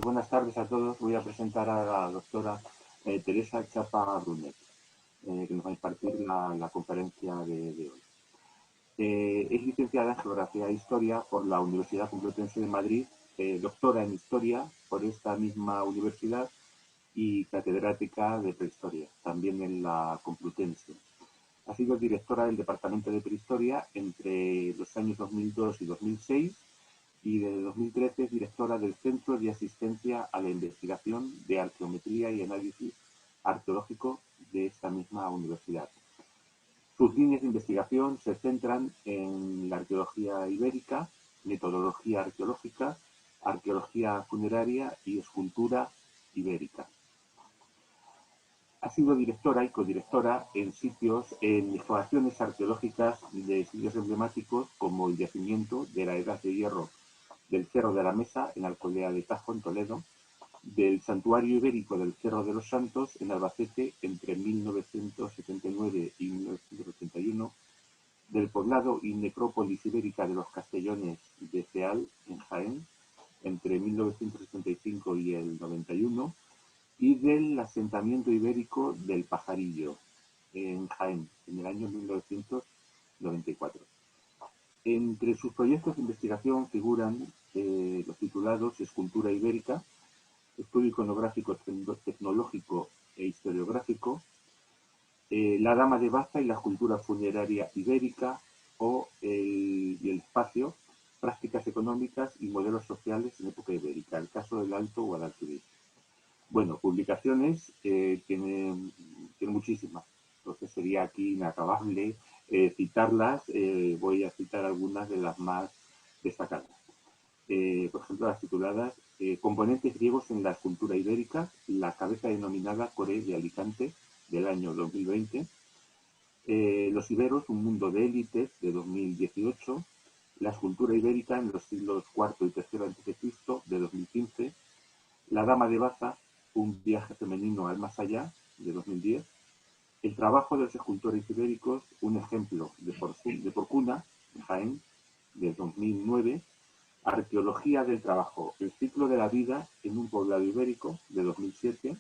buenas tardes a todos. Voy a presentar a la doctora Teresa Chapa Brunet, que nos va a impartir la conferencia de hoy. Es licenciada en Geografía e Historia por la Universidad Complutense de Madrid, doctora en Historia por esta misma universidad y catedrática de Prehistoria, también en la Complutense. Ha sido directora del Departamento de Prehistoria entre los años 2002 y 2006 y desde 2013 es directora del Centro de Asistencia a la Investigación de Arqueometría y Análisis Arqueológico de esta misma universidad. Sus líneas de investigación se centran en la arqueología ibérica, metodología arqueológica, arqueología funeraria y escultura ibérica. Ha sido directora y codirectora en exploraciones arqueológicas de sitios emblemáticos como el yacimiento de la Edad de Hierro del Cerro de la Mesa en Alcolea de Tajo, en Toledo, del Santuario Ibérico del Cerro de los Santos en Albacete entre 1979 y 1981, del poblado y necrópolis ibérica de los Castellones de Ceal en Jaén entre 1965 y el 91, y del asentamiento ibérico del Pajarillo en Jaén en el año 1994. Entre sus proyectos de investigación figuran los titulados Escultura ibérica, Estudio iconográfico, tecnológico e historiográfico, La Dama de Baza y la escultura funeraria ibérica y el espacio, prácticas económicas y modelos sociales en época ibérica, el caso del Alto Guadalquivir. Bueno, publicaciones tiene muchísimas, entonces sería aquí inacabable citarlas. Voy a citar algunas de las más destacadas. Por ejemplo, las tituladas Componentes griegos en la escultura ibérica, la cabeza denominada Coré de Alicante, del año 2020, Los iberos, un mundo de élites, de 2018, La escultura ibérica en los siglos IV y III a.C., de 2015, La Dama de Baza, un viaje femenino al más allá, de 2010, El trabajo de los escultores ibéricos, un ejemplo de Porcuna, de Jaén, de 2009, Arqueología del trabajo, el ciclo de la vida en un poblado ibérico, de 2007,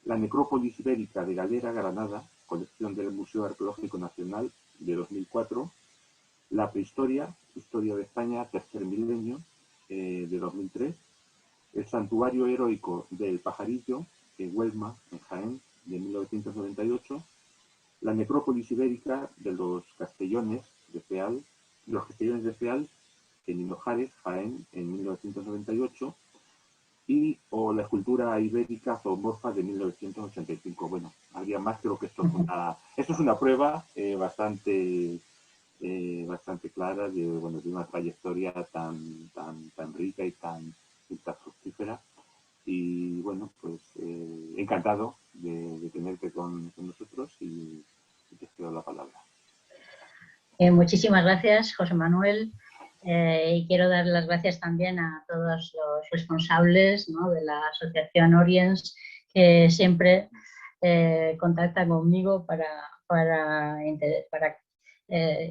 La necrópolis ibérica de Galera, Granada, colección del Museo Arqueológico Nacional, de 2004, La prehistoria, Historia de España, tercer milenio, de 2003, El santuario heroico del Pajarillo, en Huelma, en Jaén, de 1998, La necrópolis ibérica de los Castellones de Ceal, en Hinojares, Jaén, en 1998, la escultura ibérica zoomorfa de 1985. Bueno, habría más, creo que esto es una prueba bastante clara de una trayectoria tan rica y tan fructífera. Y bueno, pues encantado de tenerte con nosotros y te cedo la palabra. Muchísimas gracias, José Manuel. Y quiero dar las gracias también a todos los responsables, ¿no?, de la Asociación Oriens, que siempre contactan conmigo para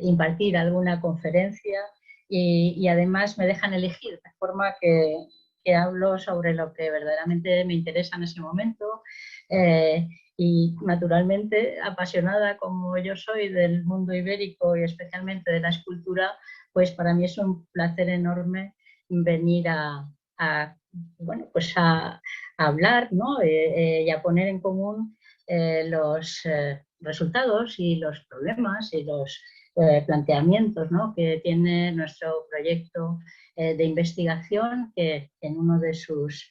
impartir alguna conferencia y además me dejan elegir, de forma que hablo sobre lo que verdaderamente me interesa en ese momento. Y naturalmente, apasionada como yo soy del mundo ibérico y especialmente de la escultura, pues para mí es un placer enorme venir a hablar, ¿no?, y a poner en común los resultados y los problemas y los planteamientos, ¿no?, que tiene nuestro proyecto de investigación, que en uno de sus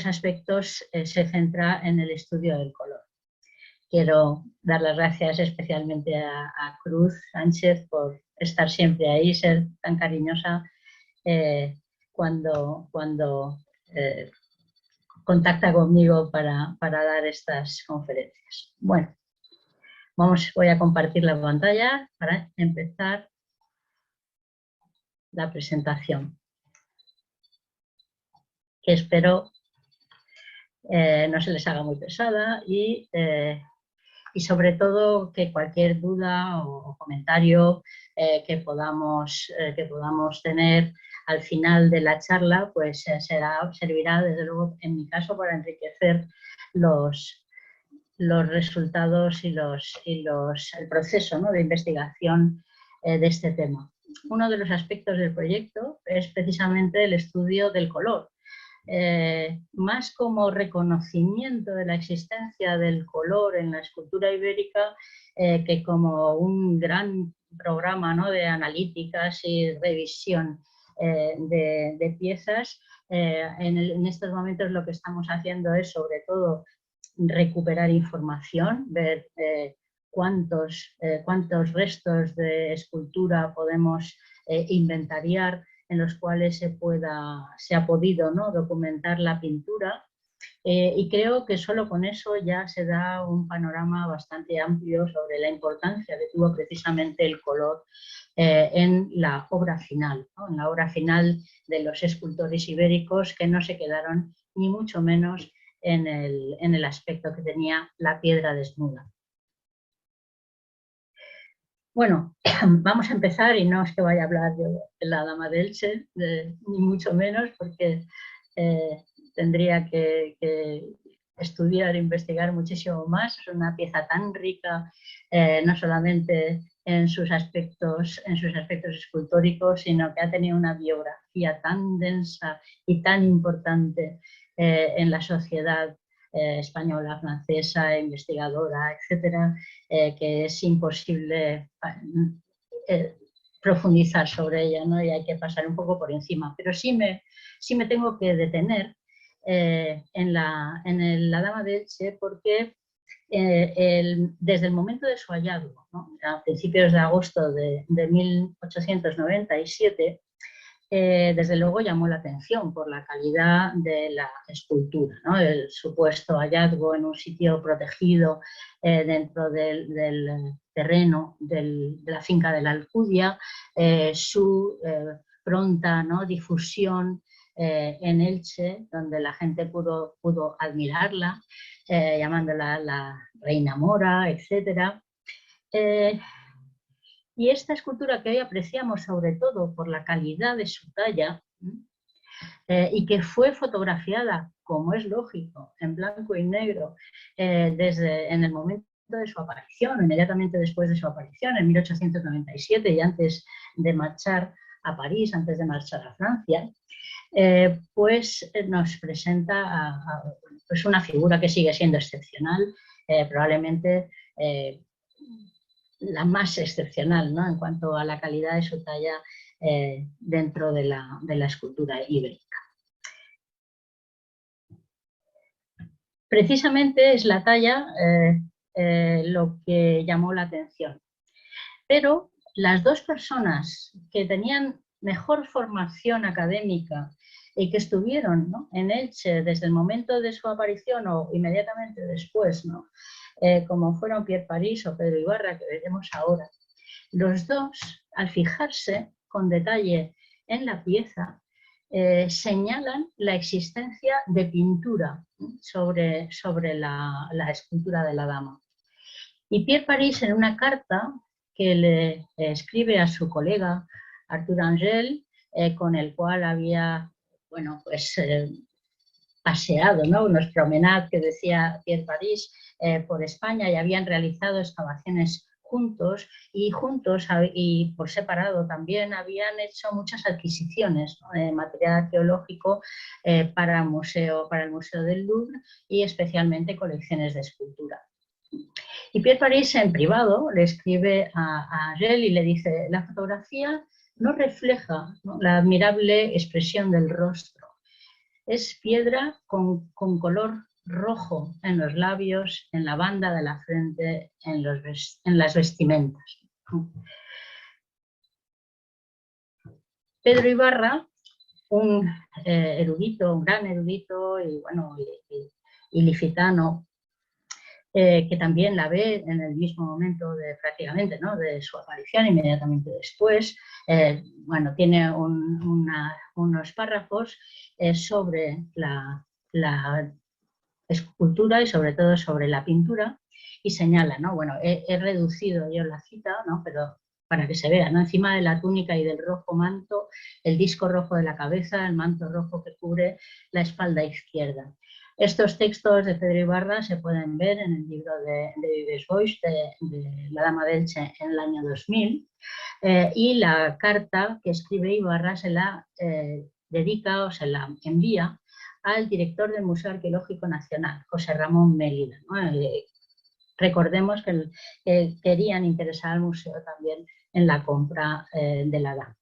aspectos se centra en el estudio del color. Quiero dar las gracias especialmente a Cruz Sánchez por estar siempre ahí, ser tan cariñosa cuando contacta conmigo para dar estas conferencias. Bueno, voy a compartir la pantalla para empezar la presentación, que espero no se les haga muy pesada y y sobre todo que cualquier duda o comentario que podamos tener al final de la charla, pues servirá desde luego en mi caso para enriquecer los resultados y el proceso, ¿no?, de investigación de este tema. Uno de los aspectos del proyecto es precisamente el estudio del color, más como reconocimiento de la existencia del color en la escultura ibérica que como un gran programa, ¿no?, de analíticas y revisión de piezas. En estos momentos lo que estamos haciendo es sobre todo recuperar información, ver cuántos restos de escultura podemos inventariar en los cuales se ha podido, ¿no?, documentar la pintura, y creo que solo con eso ya se da un panorama bastante amplio sobre la importancia que tuvo precisamente el color en la obra final, ¿no?, en la obra final de los escultores ibéricos, que no se quedaron ni mucho menos en el aspecto que tenía la piedra desnuda. Bueno, vamos a empezar, y no es que vaya a hablar de la Dama de Elche, ni mucho menos, porque tendría que estudiar e investigar muchísimo más. Es una pieza tan rica, no solamente en sus aspectos escultóricos, sino que ha tenido una biografía tan densa y tan importante en la sociedad española, francesa, investigadora, etcétera, que es imposible profundizar sobre ella, ¿no?, y hay que pasar un poco por encima. Pero sí me tengo que detener en la Dama de Elche, porque desde el momento de su hallazgo, ¿no?, a principios de agosto de 1897, desde luego llamó la atención por la calidad de la escultura, ¿no?, el supuesto hallazgo en un sitio protegido dentro del terreno de la finca de la Alcudia, su pronta, ¿no?, difusión en Elche, donde la gente pudo admirarla, llamándola la Reina Mora, etc. Y esta escultura que hoy apreciamos sobre todo por la calidad de su talla y que fue fotografiada, como es lógico, en blanco y negro en el momento de su aparición, inmediatamente después de su aparición, en 1897, y antes de marchar a París, antes de marchar a Francia, pues nos presenta pues una figura que sigue siendo excepcional, probablemente la más excepcional, ¿no?, en cuanto a la calidad de su talla dentro de la escultura ibérica. Precisamente es la talla lo que llamó la atención. Pero las dos personas que tenían mejor formación académica y que estuvieron, ¿no?, en Elche desde el momento de su aparición o inmediatamente después, ¿no?, como fueron Pierre Paris o Pedro Ibarra, que veremos ahora, los dos, al fijarse con detalle en la pieza, señalan la existencia de pintura sobre la escultura de la dama. Y Pierre Paris, en una carta que le escribe a su colega Arthur Angel, con el cual había, bueno, pues paseado, ¿no?, unos promenades que decía Pierre Paris por España, y habían realizado excavaciones juntos y por separado también habían hecho muchas adquisiciones, ¿no?, de material arqueológico para el Museo del Louvre, y especialmente colecciones de escultura. Y Pierre Paris en privado le escribe a Angel y le dice: la fotografía no refleja, ¿no?, la admirable expresión del rostro. Es piedra con color rojo en los labios, en la banda de la frente, en las vestimentas. Pedro Ibarra, un gran erudito y, bueno, ilicitano, que también la ve en el mismo momento prácticamente, ¿no?, de su aparición, inmediatamente después. Bueno, tiene unos párrafos sobre la escultura y sobre todo sobre la pintura, y señala, ¿no? Bueno, he reducido yo la cita, ¿no? Pero para que se vea, ¿no? Encima de la túnica y del rojo manto, el disco rojo de la cabeza, el manto rojo que cubre la espalda izquierda. Estos textos de Pedro Ibarra se pueden ver en el libro de Vives Boix, de La Dama de Elche, en el año 2000, y la carta que escribe Ibarra se la dedica o se la envía al director del Museo Arqueológico Nacional, José Ramón Mélida, ¿no? Recordemos que querían interesar al museo también en la compra de la dama.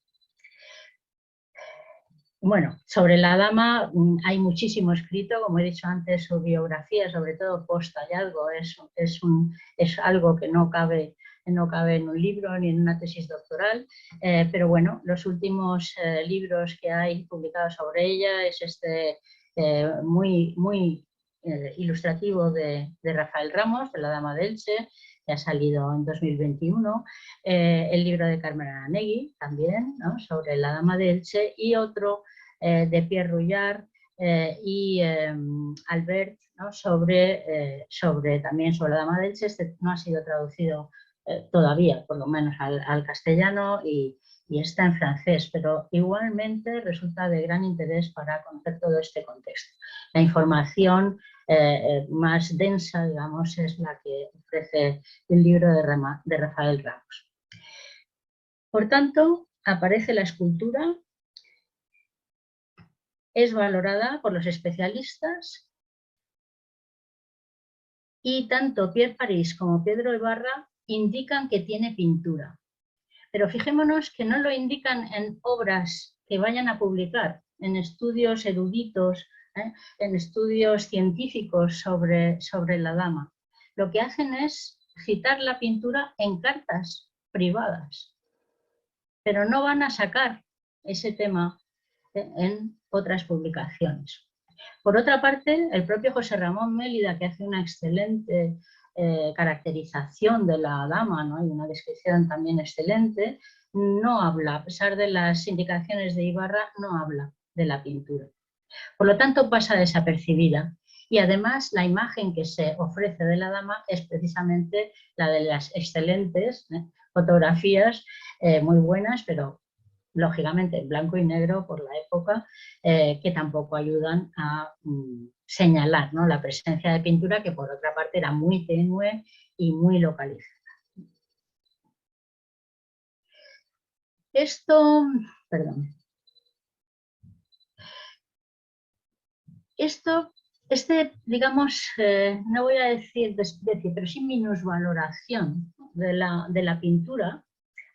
Bueno, sobre la dama hay muchísimo escrito, como he dicho antes, su biografía, sobre todo post hallazgo, es algo que no cabe en un libro ni en una tesis doctoral, pero bueno, los últimos libros que hay publicados sobre ella es este muy ilustrativo de Rafael Ramos, de La Dama de Elche, que ha salido en 2021, el libro de Carmen Aranegui también, ¿no? Sobre La Dama de Elche, y otro de Pierre Rouillard y Albert, ¿no? También sobre La Dama de Elche. Este no ha sido traducido todavía, por lo menos al castellano, y está en francés, pero igualmente resulta de gran interés para conocer todo este contexto. La información más densa, digamos, es la que ofrece el libro de Rafael Ramos. Por tanto, aparece la escultura, es valorada por los especialistas y tanto Pierre París como Pedro Ibarra indican que tiene pintura. Pero fijémonos que no lo indican en obras que vayan a publicar, en estudios eruditos, en estudios científicos sobre la dama. Lo que hacen es citar la pintura en cartas privadas, pero no van a sacar ese tema en otras publicaciones. Por otra parte, el propio José Ramón Mélida, que hace una excelente caracterización de la dama, ¿no? Y una descripción también excelente, no habla, a pesar de las indicaciones de Ibarra, no habla de la pintura. Por lo tanto, pasa desapercibida. Y además, la imagen que se ofrece de la dama es precisamente la de las excelentes fotografías, muy buenas, pero lógicamente en blanco y negro por la época, que tampoco ayudan a señalar, ¿no? La presencia de pintura, que por otra parte era muy tenue y muy localizada. Digamos, no voy a decir desprecio, pero sí minusvaloración de la pintura,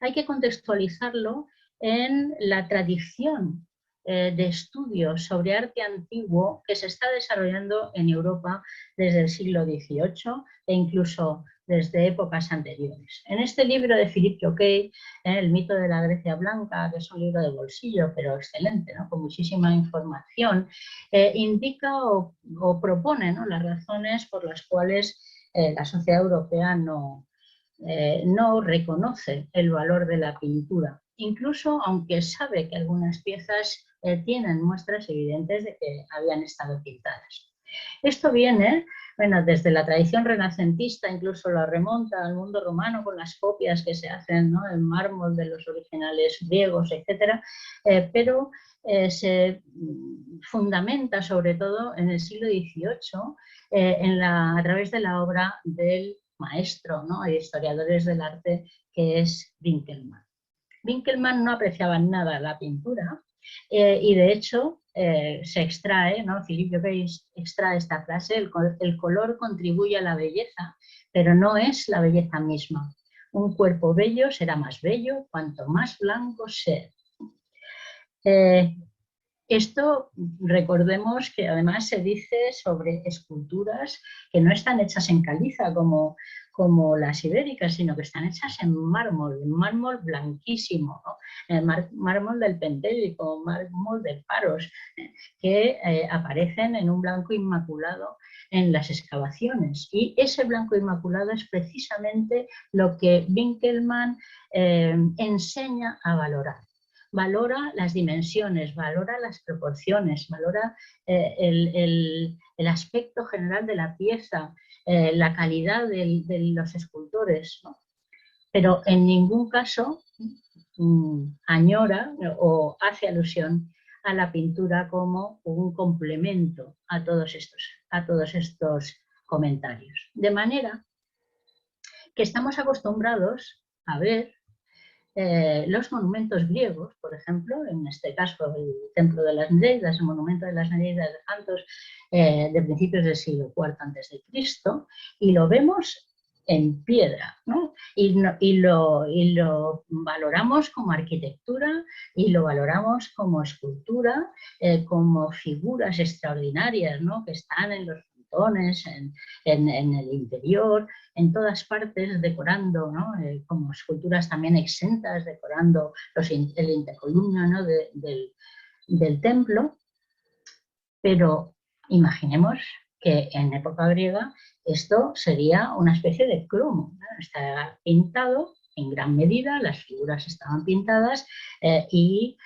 hay que contextualizarlo en la tradición de estudios sobre arte antiguo que se está desarrollando en Europa desde el siglo XVIII e incluso desde épocas anteriores. En este libro de Philippe Joquet, El mito de la Grecia Blanca, que es un libro de bolsillo, pero excelente, ¿no? Con muchísima información, indica o propone, ¿no? Las razones por las cuales la sociedad europea no reconoce el valor de la pintura, incluso aunque sabe que algunas piezas tienen muestras evidentes de que habían estado pintadas. Esto viene, bueno, desde la tradición renacentista, incluso lo remonta al mundo romano con las copias que se hacen, ¿no? En mármol de los originales griegos, etc. Pero se fundamenta sobre todo en el siglo XVIII a través de la obra del maestro, ¿no? De historiadores del arte, que es Winkelmann. Winkelmann no apreciaba nada la pintura y de hecho se extrae, ¿no? Philippe Joquet extrae esta frase: el color contribuye a la belleza, pero no es la belleza misma. Un cuerpo bello será más bello cuanto más blanco sea. Esto, recordemos que además se dice sobre esculturas que no están hechas en caliza como las ibéricas, sino que están hechas en mármol blanquísimo, ¿no? Mármol del Pentélico, mármol de Paros, que aparecen en un blanco inmaculado en las excavaciones. Y ese blanco inmaculado es precisamente lo que Winkelmann enseña a valorar. Valora las dimensiones, valora las proporciones, valora el aspecto general de la pieza, la calidad de los escultores, ¿no? Pero en ningún caso añora o hace alusión a la pintura como un complemento a todos estos comentarios. De manera que estamos acostumbrados a ver los monumentos griegos, por ejemplo, en este caso el Templo de las Nereidas, el monumento de las Nereidas de Santos de principios del siglo IV a.C., y lo vemos en piedra, ¿no? Y lo valoramos como arquitectura y lo valoramos como escultura, como figuras extraordinarias, ¿no? Que están en los frontones, en el interior, en todas partes decorando, ¿no? Como esculturas también exentas, decorando el intercolumnio, ¿no? del templo. Pero imaginemos que en época griega esto sería una especie de cromo, ¿no? Está pintado en gran medida, las figuras estaban pintadas y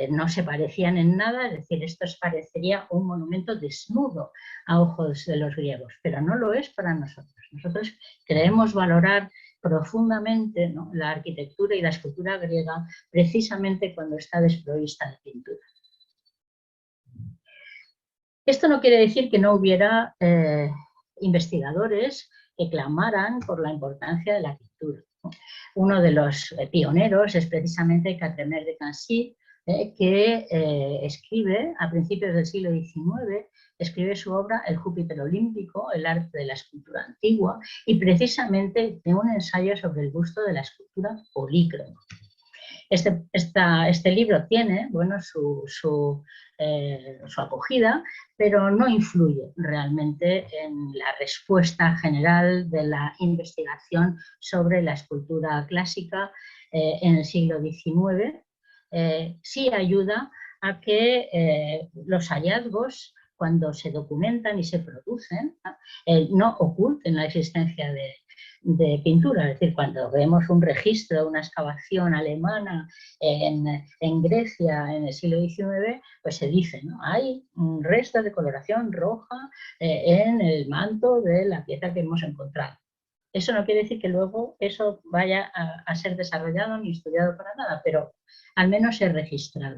no se parecían en nada, es decir, esto parecería un monumento desnudo a ojos de los griegos, pero no lo es para nosotros. Nosotros creemos valorar profundamente, ¿no?, la arquitectura y la escultura griega precisamente cuando está desprovista de pintura. Esto no quiere decir que no hubiera investigadores que clamaran por la importancia de la pintura. Uno de los pioneros es precisamente Quatremère de Cancy, que escribe a principios del siglo XIX, escribe su obra El Júpiter Olímpico, el arte de la escultura antigua, y precisamente tiene un ensayo sobre el gusto de la escultura polícroma. Este libro tiene, bueno, su acogida, pero no influye realmente en la respuesta general de la investigación sobre la escultura clásica en el siglo XIX. Sí ayuda a que los hallazgos, cuando se documentan y se producen, no oculten la existencia de pintura. Es decir, cuando vemos un registro, una excavación alemana en Grecia en el siglo XIX, pues se dice, ¿no?, hay restos de coloración roja en el manto de la pieza que hemos encontrado. Eso no quiere decir que luego eso vaya a ser desarrollado ni estudiado para nada, pero al menos se ha registrado.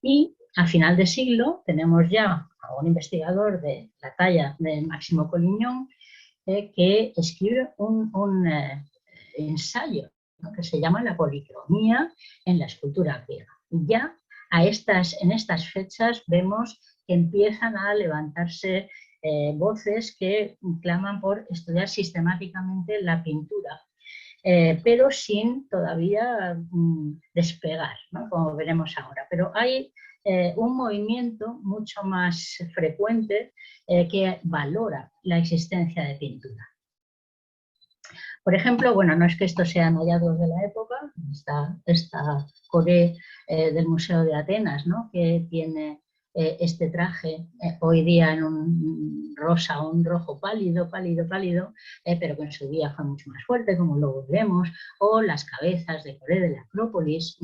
Y a final de siglo tenemos ya a un investigador de la talla de Máximo Collignon que escribe un ensayo, ¿no?, que se llama La policromía en la escultura griega. Ya en estas fechas vemos que empiezan a levantarse voces que claman por estudiar sistemáticamente la pintura, pero sin todavía despegar, ¿no?, como veremos ahora. Pero hay un movimiento mucho más frecuente que valora la existencia de pintura. Por ejemplo, bueno, no es que estos sean hallazgos de la época, está Coré del Museo de Atenas, ¿no?, que tiene este traje hoy día en un rosa o un rojo pálido, pero que en su día fue mucho más fuerte, como luego vemos, o las cabezas de Coré de la Acrópolis,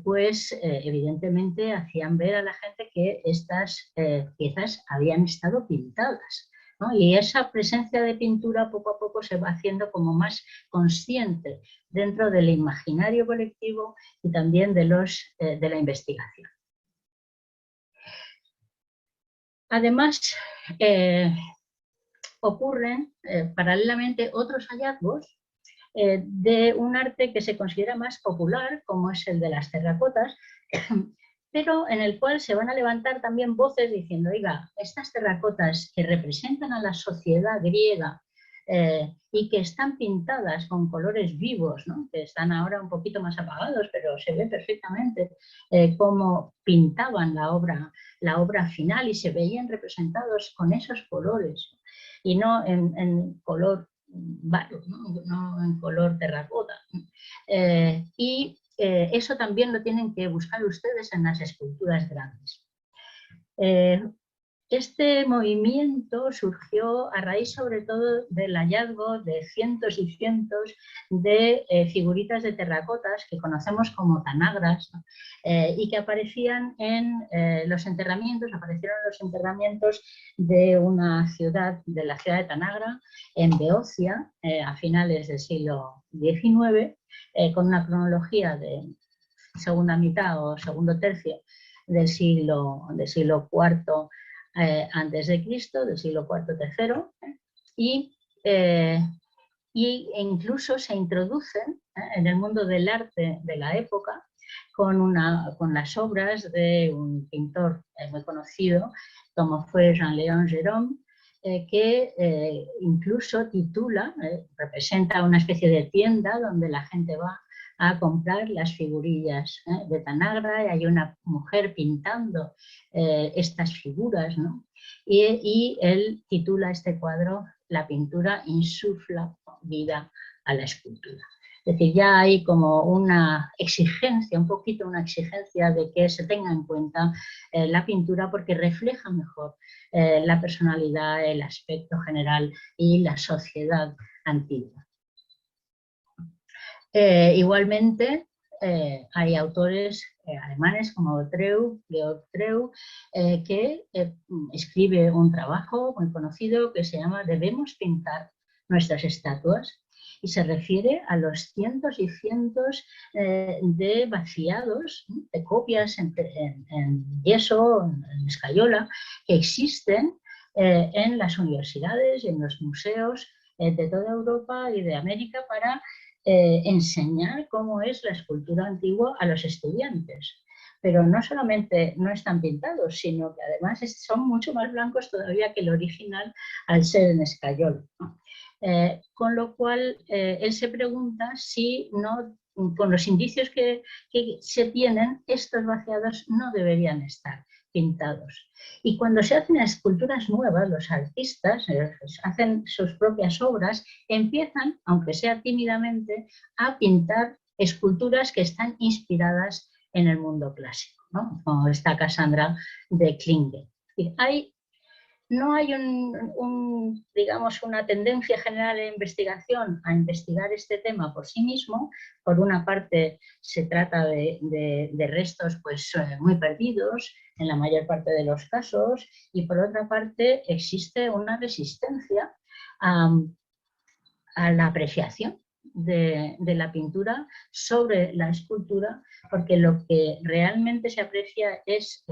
pues evidentemente hacían ver a la gente que estas piezas habían estado pintadas, ¿no? Y esa presencia de pintura poco a poco se va haciendo como más consciente dentro del imaginario colectivo y también de la investigación. Además, ocurren paralelamente otros hallazgos de un arte que se considera más popular, como es el de las terracotas, pero en el cual se van a levantar también voces diciendo, oiga, estas terracotas que representan a la sociedad griega y que están pintadas con colores vivos, ¿no?, que están ahora un poquito más apagados, pero se ve perfectamente cómo pintaban la obra final y se veían representados con esos colores y no en color barro, no en color terracota. Eso también lo tienen que buscar ustedes en las esculturas grandes. Este movimiento surgió a raíz sobre todo del hallazgo de cientos y cientos de figuritas de terracotas que conocemos como tanagras, ¿no? Y que aparecían en los enterramientos, de una ciudad, de la ciudad de Tanagra, en Beocia, a finales del siglo XIX, con una cronología de segunda mitad o segundo tercio del siglo IV antes de Cristo, del siglo IV, III, y, y incluso se introducen en el mundo del arte de la época con las obras de un pintor muy conocido como fue Jean-Léon Gérôme, que incluso titula, representa una especie de tienda donde la gente va a comprar las figurillas de Tanagra, y hay una mujer pintando estas figuras, ¿no? Y él titula este cuadro "La pintura insufla vida a la escultura". Es decir, ya hay como una exigencia, un poquito una exigencia de que se tenga en cuenta la pintura porque refleja mejor la personalidad, el aspecto general y la sociedad antigua. Igualmente, hay autores alemanes como Georg Treu, que escribe un trabajo muy conocido que se llama "Debemos pintar nuestras estatuas", y se refiere a los cientos y cientos de vaciados, de copias en yeso, en escayola, que existen en las universidades y en los museos de toda Europa y de América para enseñar cómo es la escultura antigua a los estudiantes. Pero no solamente no están pintados, sino que además son mucho más blancos todavía que el original al ser en escayola. Con lo cual, él se pregunta si no, con los indicios que se tienen, estos vaciados no deberían estar pintados. Y cuando se hacen esculturas nuevas, los artistas hacen sus propias obras, empiezan, aunque sea tímidamente, a pintar esculturas que están inspiradas en el mundo clásico, ¿no? Como esta Cassandra de Klinger. No hay digamos, una tendencia general de investigación a investigar este tema por sí mismo. Por una parte, se trata de restos pues, muy perdidos en la mayor parte de los casos, y por otra parte existe una resistencia a la apreciación de la pintura sobre la escultura, porque lo que realmente se aprecia es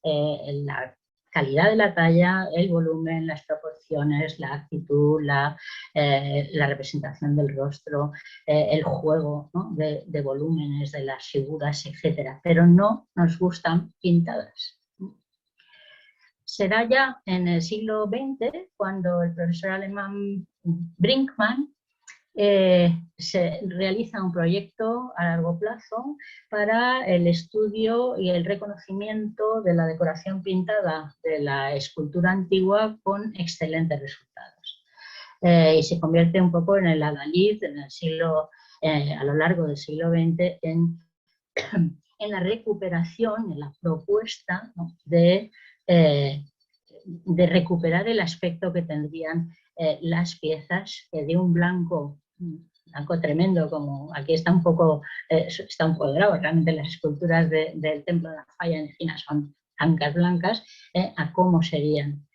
la calidad de la talla, el volumen, las proporciones, la actitud, la representación del rostro, el juego, ¿no? de volúmenes de las figuras, etc. Pero no nos gustan pintadas. Será ya en el siglo XX cuando el profesor alemán Brinkmann se realiza un proyecto a largo plazo para el estudio y el reconocimiento de la decoración pintada de la escultura antigua con excelentes resultados. Y se convierte un poco en el adalid en el a lo largo del siglo XX en la recuperación, en la propuesta, ¿no? de recuperar el aspecto que tendrían las piezas de un blanco tremendo, como aquí está un poco dorado. Realmente las esculturas del Templo de la Falla en China son blancas, a cómo serían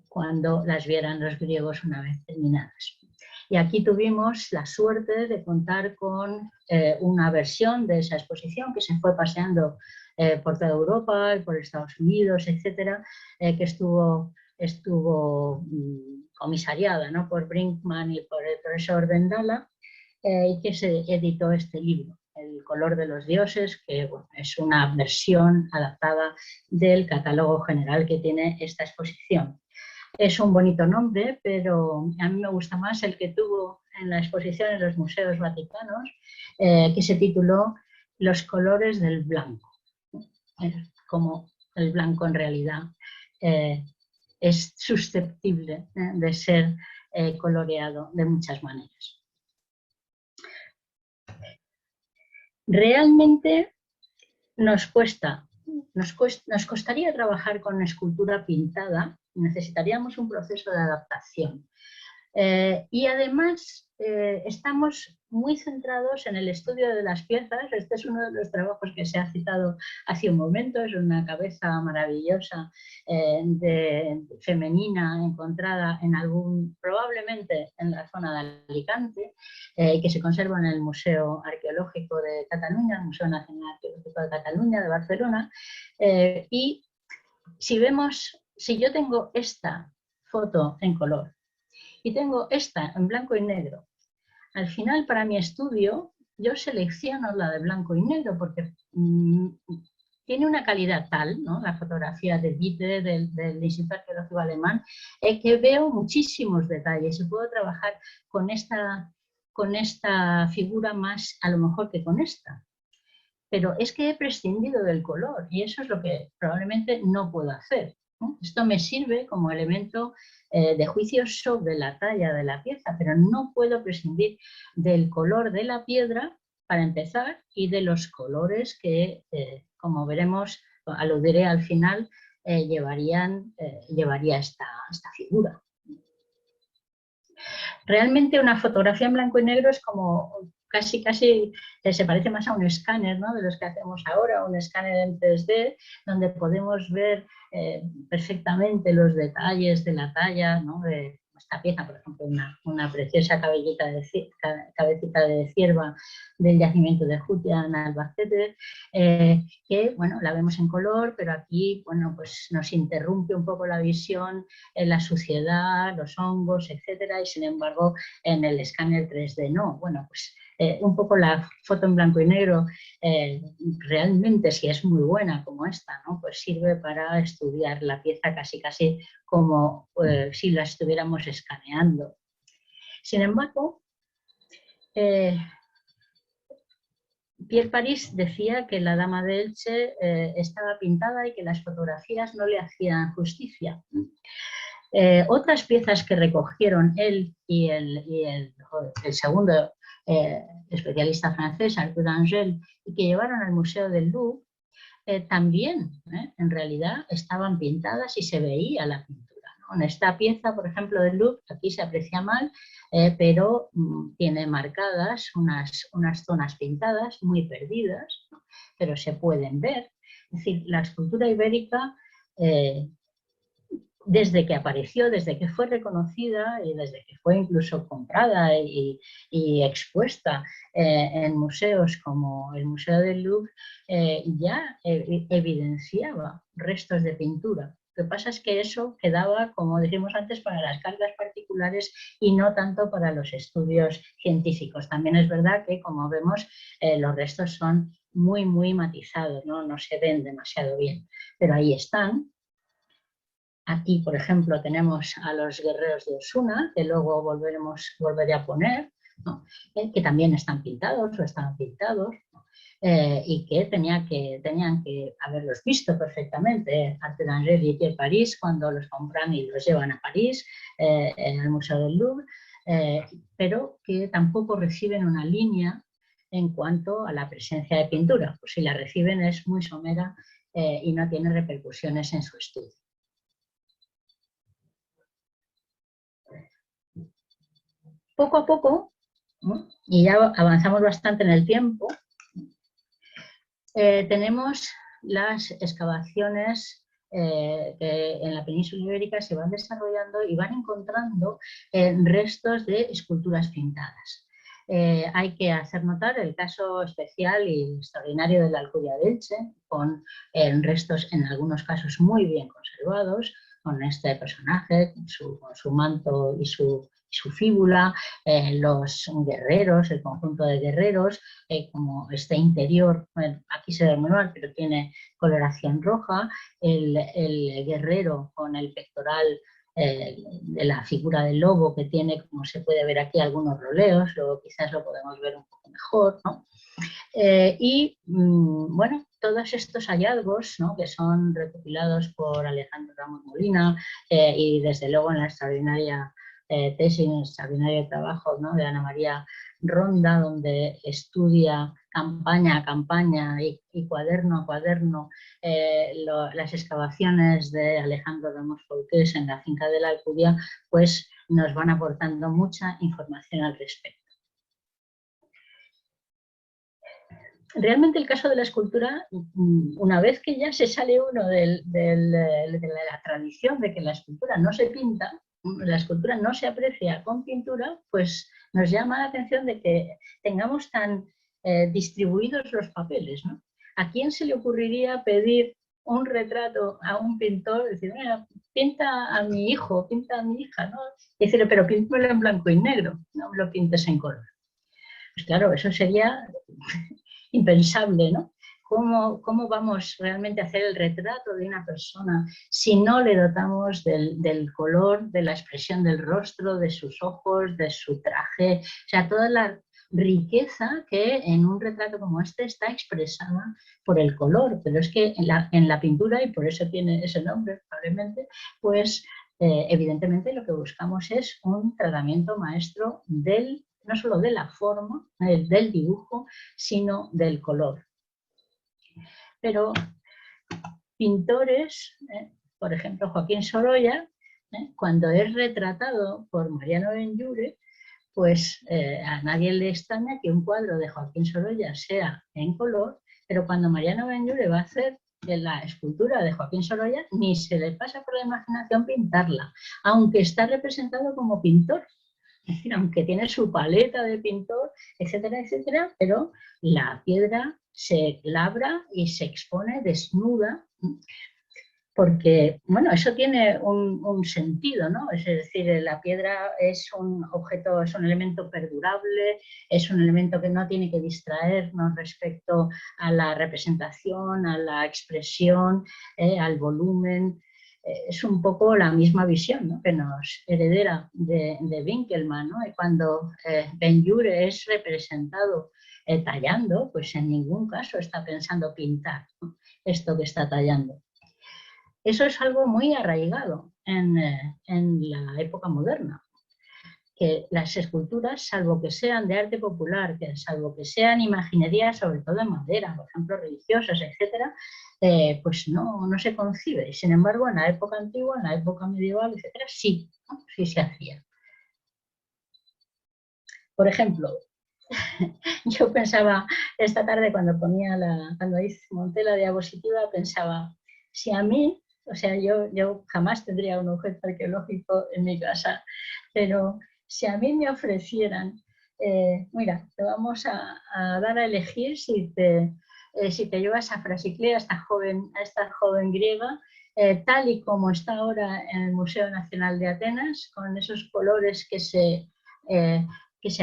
cuando las vieran los griegos una vez terminadas. Y aquí tuvimos la suerte de contar con una versión de esa exposición que se fue paseando por toda Europa y por Estados Unidos, etcétera, que estuvo comisariada, ¿no? por Brinkmann y por el profesor Vendala, y que se editó este libro, El color de los dioses, que bueno, es una versión adaptada del catálogo general que tiene esta exposición. Es un bonito nombre, pero a mí me gusta más el que tuvo en la exposición en los museos vaticanos, que se tituló Los colores del blanco. Como el blanco en realidad es susceptible de ser coloreado de muchas maneras. Realmente nos cuesta nos costaría trabajar con escultura pintada, necesitaríamos un proceso de adaptación. Y además estamos muy centrados en el estudio de las piezas. Este es uno de los trabajos que se ha citado hace un momento, es una cabeza maravillosa femenina encontrada en probablemente en la zona de Alicante, que se conserva en el Museo Arqueológico de Cataluña, el Museo Nacional Arqueológico de Cataluña, de Barcelona. Y si yo tengo esta foto en color y tengo esta en blanco y negro, al final para mi estudio yo selecciono la de blanco y negro porque tiene una calidad tal, ¿no? La fotografía de Witte, del Instituto Arqueológico Alemán, que veo muchísimos detalles y puedo trabajar con esta figura más a lo mejor que con esta. Pero es que he prescindido del color y eso es lo que probablemente no puedo hacer, ¿no? Esto me sirve como elemento de juicio sobre la talla de la pieza, pero no puedo prescindir del color de la piedra para empezar y de los colores que, como veremos, aludiré al final, llevaría esta figura. Realmente una fotografía en blanco y negro es como casi se parece más a un escáner, ¿no? De los que hacemos ahora, un escáner en 3D, donde podemos ver perfectamente los detalles de la talla, ¿no? De esta pieza, por ejemplo, una preciosa cabecita de cierva del yacimiento de Jutia en Albacete, que bueno, la vemos en color, pero aquí bueno, pues nos interrumpe un poco la visión en la suciedad, los hongos, etcétera, y sin embargo en el escáner 3D no. Bueno, pues un poco la foto en blanco y negro realmente, si es muy buena como esta, ¿no? Pues sirve para estudiar la pieza casi como si la estuviéramos escaneando. Sin embargo, Pierre Paris decía que la Dama de Elche estaba pintada y que las fotografías no le hacían justicia. Otras piezas que recogieron él y el segundo especialista francés, Arthur Angel, y que llevaron al Museo del Louvre, también en realidad estaban pintadas y se veía la pintura, ¿no? En esta pieza, por ejemplo, del Louvre, aquí se aprecia mal, pero tiene marcadas unas zonas pintadas muy perdidas, ¿no? Pero se pueden ver. Es decir, la escultura ibérica desde que apareció, desde que fue reconocida y desde que fue incluso comprada y expuesta en museos como el Museo del Louvre, ya evidenciaba restos de pintura. Lo que pasa es que eso quedaba, como dijimos antes, para las cargas particulares y no tanto para los estudios científicos. También es verdad que, como vemos, los restos son muy matizados, no se ven demasiado bien, pero ahí están. Aquí, por ejemplo, tenemos a los guerreros de Osuna, que luego volveré a poner, ¿no? Que también están pintados o estaban pintados, ¿no? Y que tenían que haberlos visto perfectamente, Arthur Angel y Pierre Paris, cuando los compran y los llevan a París, en el Museo del Louvre, pero que tampoco reciben una línea en cuanto a la presencia de pintura. Pues si la reciben es muy somera y no tiene repercusiones en su estudio. Poco a poco, ¿no? Y ya avanzamos bastante en el tiempo, tenemos las excavaciones que en la península ibérica se van desarrollando y van encontrando restos de esculturas pintadas. Hay que hacer notar el caso especial y extraordinario de la Alcudia de Elche, con restos en algunos casos muy bien conservados, con este personaje, con su manto y su fíbula, los guerreros, el conjunto de guerreros, como este interior, bueno, aquí se ve muy mal, pero tiene coloración roja, el guerrero con el pectoral de la figura del lobo que tiene, como se puede ver aquí, algunos roleos, luego quizás lo podemos ver un poco mejor, ¿no? Bueno, todos estos hallazgos, ¿no? Que son recopilados por Alejandro Ramos Molina y desde luego en la extraordinaria tesis extraordinaria de trabajo, ¿no?, de Ana María Ronda, donde estudia campaña a campaña y cuaderno a cuaderno las excavaciones de Alejandro Ramos Folqués en la finca de la Alcudia, pues nos van aportando mucha información al respecto. Realmente el caso de la escultura, una vez que ya se sale uno de la tradición de que la escultura no se pinta, la escultura no se aprecia con pintura, pues nos llama la atención de que tengamos tan distribuidos los papeles, ¿no? ¿A quién se le ocurriría pedir un retrato a un pintor? Decir, mira, pinta a mi hijo, pinta a mi hija, ¿no? Y decirle, pero píntamelo en blanco y negro, no lo pintes en color. Pues claro, eso sería impensable, ¿no? ¿Cómo vamos realmente a hacer el retrato de una persona si no le dotamos del color, de la expresión del rostro, de sus ojos, de su traje? O sea, toda la riqueza que en un retrato como este está expresada por el color, pero es que en la pintura, y por eso tiene ese nombre probablemente, pues evidentemente lo que buscamos es un tratamiento maestro no solo de la forma, del dibujo, sino del color. Pero pintores, por ejemplo Joaquín Sorolla, cuando es retratado por Mariano Benlliure, pues a nadie le extraña que un cuadro de Joaquín Sorolla sea en color, pero cuando Mariano Benlliure va a hacer la escultura de Joaquín Sorolla, ni se le pasa por la imaginación pintarla, aunque está representado como pintor. Es decir, aunque tiene su paleta de pintor, etcétera, etcétera, pero la piedra se labra y se expone desnuda, porque, bueno, eso tiene un sentido, ¿no? Es decir, la piedra es un objeto, es un elemento perdurable, es un elemento que no tiene que distraernos respecto a la representación, a la expresión, al volumen. Es un poco la misma visión, ¿no?, que nos heredera de Winkelmann, ¿no? Y cuando Benlliure es representado tallando, pues en ningún caso está pensando pintar, ¿no?, esto que está tallando. Eso es algo muy arraigado en la época moderna, que las esculturas, salvo que sean de arte popular, salvo que sean imaginería, sobre todo en madera, por ejemplo, religiosas, etcétera, pues no se concibe. Sin embargo, en la época antigua, en la época medieval, etcétera, sí, ¿no?, sí se hacía. Por ejemplo, yo pensaba esta tarde cuando monté la diapositiva, pensaba, si a mí, o sea, yo jamás tendría un objeto arqueológico en mi casa, pero si a mí me ofrecieran, mira, te vamos a dar a elegir si te llevas a Frasiclea, a esta joven griega, tal y como está ahora en el Museo Nacional de Atenas, con esos colores que se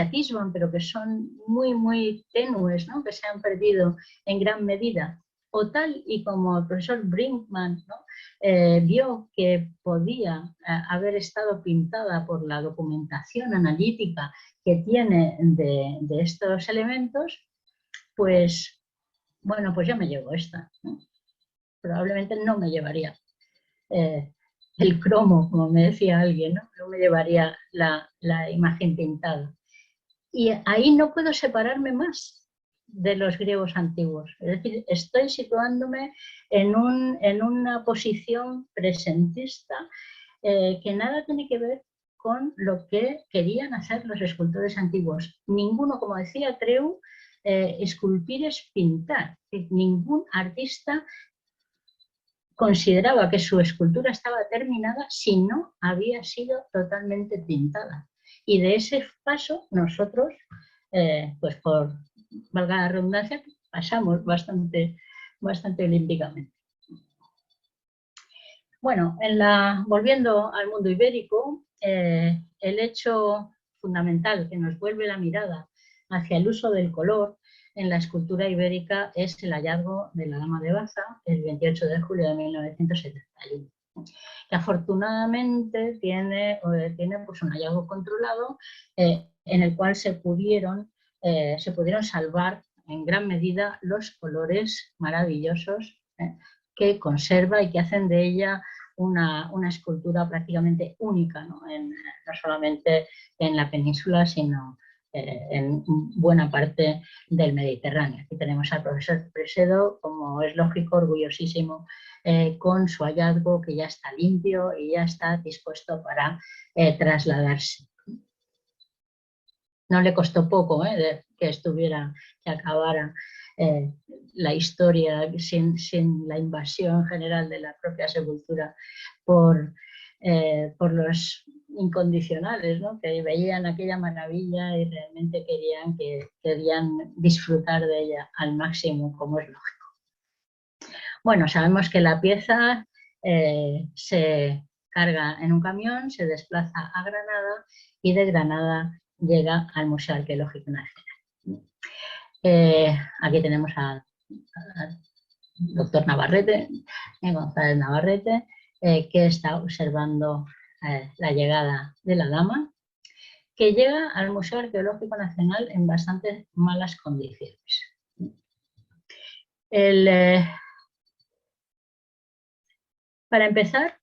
atisban, pero que son muy, muy tenues, ¿no?, que se han perdido en gran medida, o tal y como el profesor Brinkmann, ¿no?, vio que podía haber estado pintada por la documentación analítica que tiene de estos elementos, pues, bueno, pues ya me llevo esta, ¿no? Probablemente no me llevaría el cromo, como me decía alguien, no me llevaría la imagen pintada. Y ahí no puedo separarme más de los griegos antiguos. Es decir, estoy situándome en una posición presentista que nada tiene que ver con lo que querían hacer los escultores antiguos. Ninguno, como decía Treu, esculpir es pintar. Ningún artista consideraba que su escultura estaba terminada si no había sido totalmente pintada. Y de ese paso nosotros, pues por valga la redundancia, pasamos bastante olímpicamente. Bueno, volviendo al mundo ibérico, el hecho fundamental que nos vuelve la mirada hacia el uso del color en la escultura ibérica es el hallazgo de la Dama de Baza el 28 de julio de 1971. Que afortunadamente tiene pues un hallazgo controlado en el cual se pudieron salvar en gran medida los colores maravillosos que conserva y que hacen de ella una escultura prácticamente única, ¿no? No solamente en la península, sino en buena parte del Mediterráneo. Aquí tenemos al profesor Presedo, como es lógico, orgullosísimo con su hallazgo, que ya está limpio y ya está dispuesto para trasladarse. No le costó poco que acabara la historia sin la invasión general de la propia sepultura por los incondicionales, ¿no? Que veían aquella maravilla y realmente querían disfrutar de ella al máximo, como es lógico. Bueno, sabemos que la pieza se carga en un camión, se desplaza a Granada y de Granada llega al Museo Arqueológico Nacional. Aquí tenemos al doctor Navarrete, González Navarrete, que está observando la llegada de la dama, que llega al Museo Arqueológico Nacional en bastante malas condiciones. Para empezar,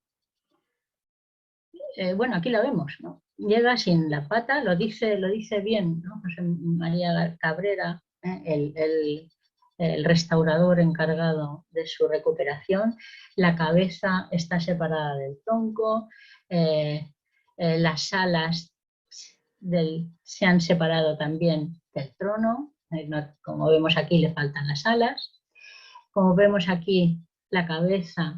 bueno, aquí la vemos, ¿no? Llega sin la pata, lo dice bien, ¿no? José María Cabrera, el restaurador encargado de su recuperación. La cabeza está separada del tronco, las alas se han separado también del trono, como vemos aquí le faltan las alas. Como vemos aquí, la cabeza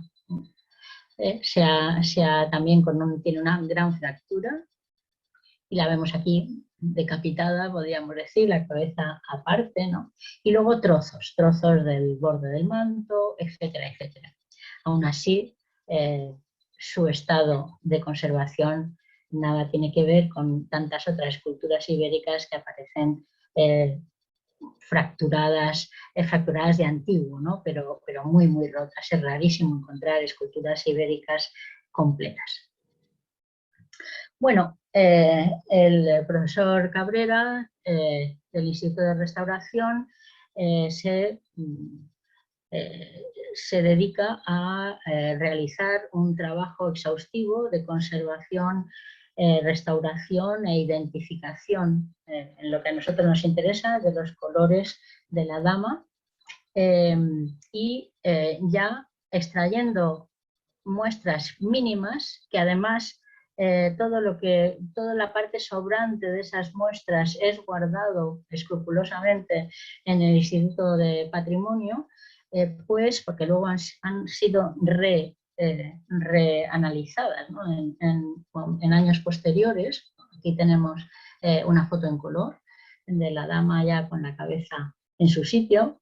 también tiene una gran fractura y la vemos aquí decapitada, podríamos decir, la cabeza aparte, ¿no? Y luego trozos del borde del manto, etcétera, etcétera. Aún así, su estado de conservación nada tiene que ver con tantas otras esculturas ibéricas que aparecen fracturadas de antiguo, ¿no? pero muy, muy rotas. Es rarísimo encontrar esculturas ibéricas completas. Bueno, el profesor Cabrera del Instituto de Restauración se dedica a realizar un trabajo exhaustivo de conservación, restauración e identificación en lo que a nosotros nos interesa de los colores de la dama y ya extrayendo muestras mínimas que además toda la parte sobrante de esas muestras es guardado escrupulosamente en el Instituto de Patrimonio, pues porque luego han sido reanalizadas, ¿no? en años posteriores. Aquí tenemos una foto en color de la dama ya con la cabeza en su sitio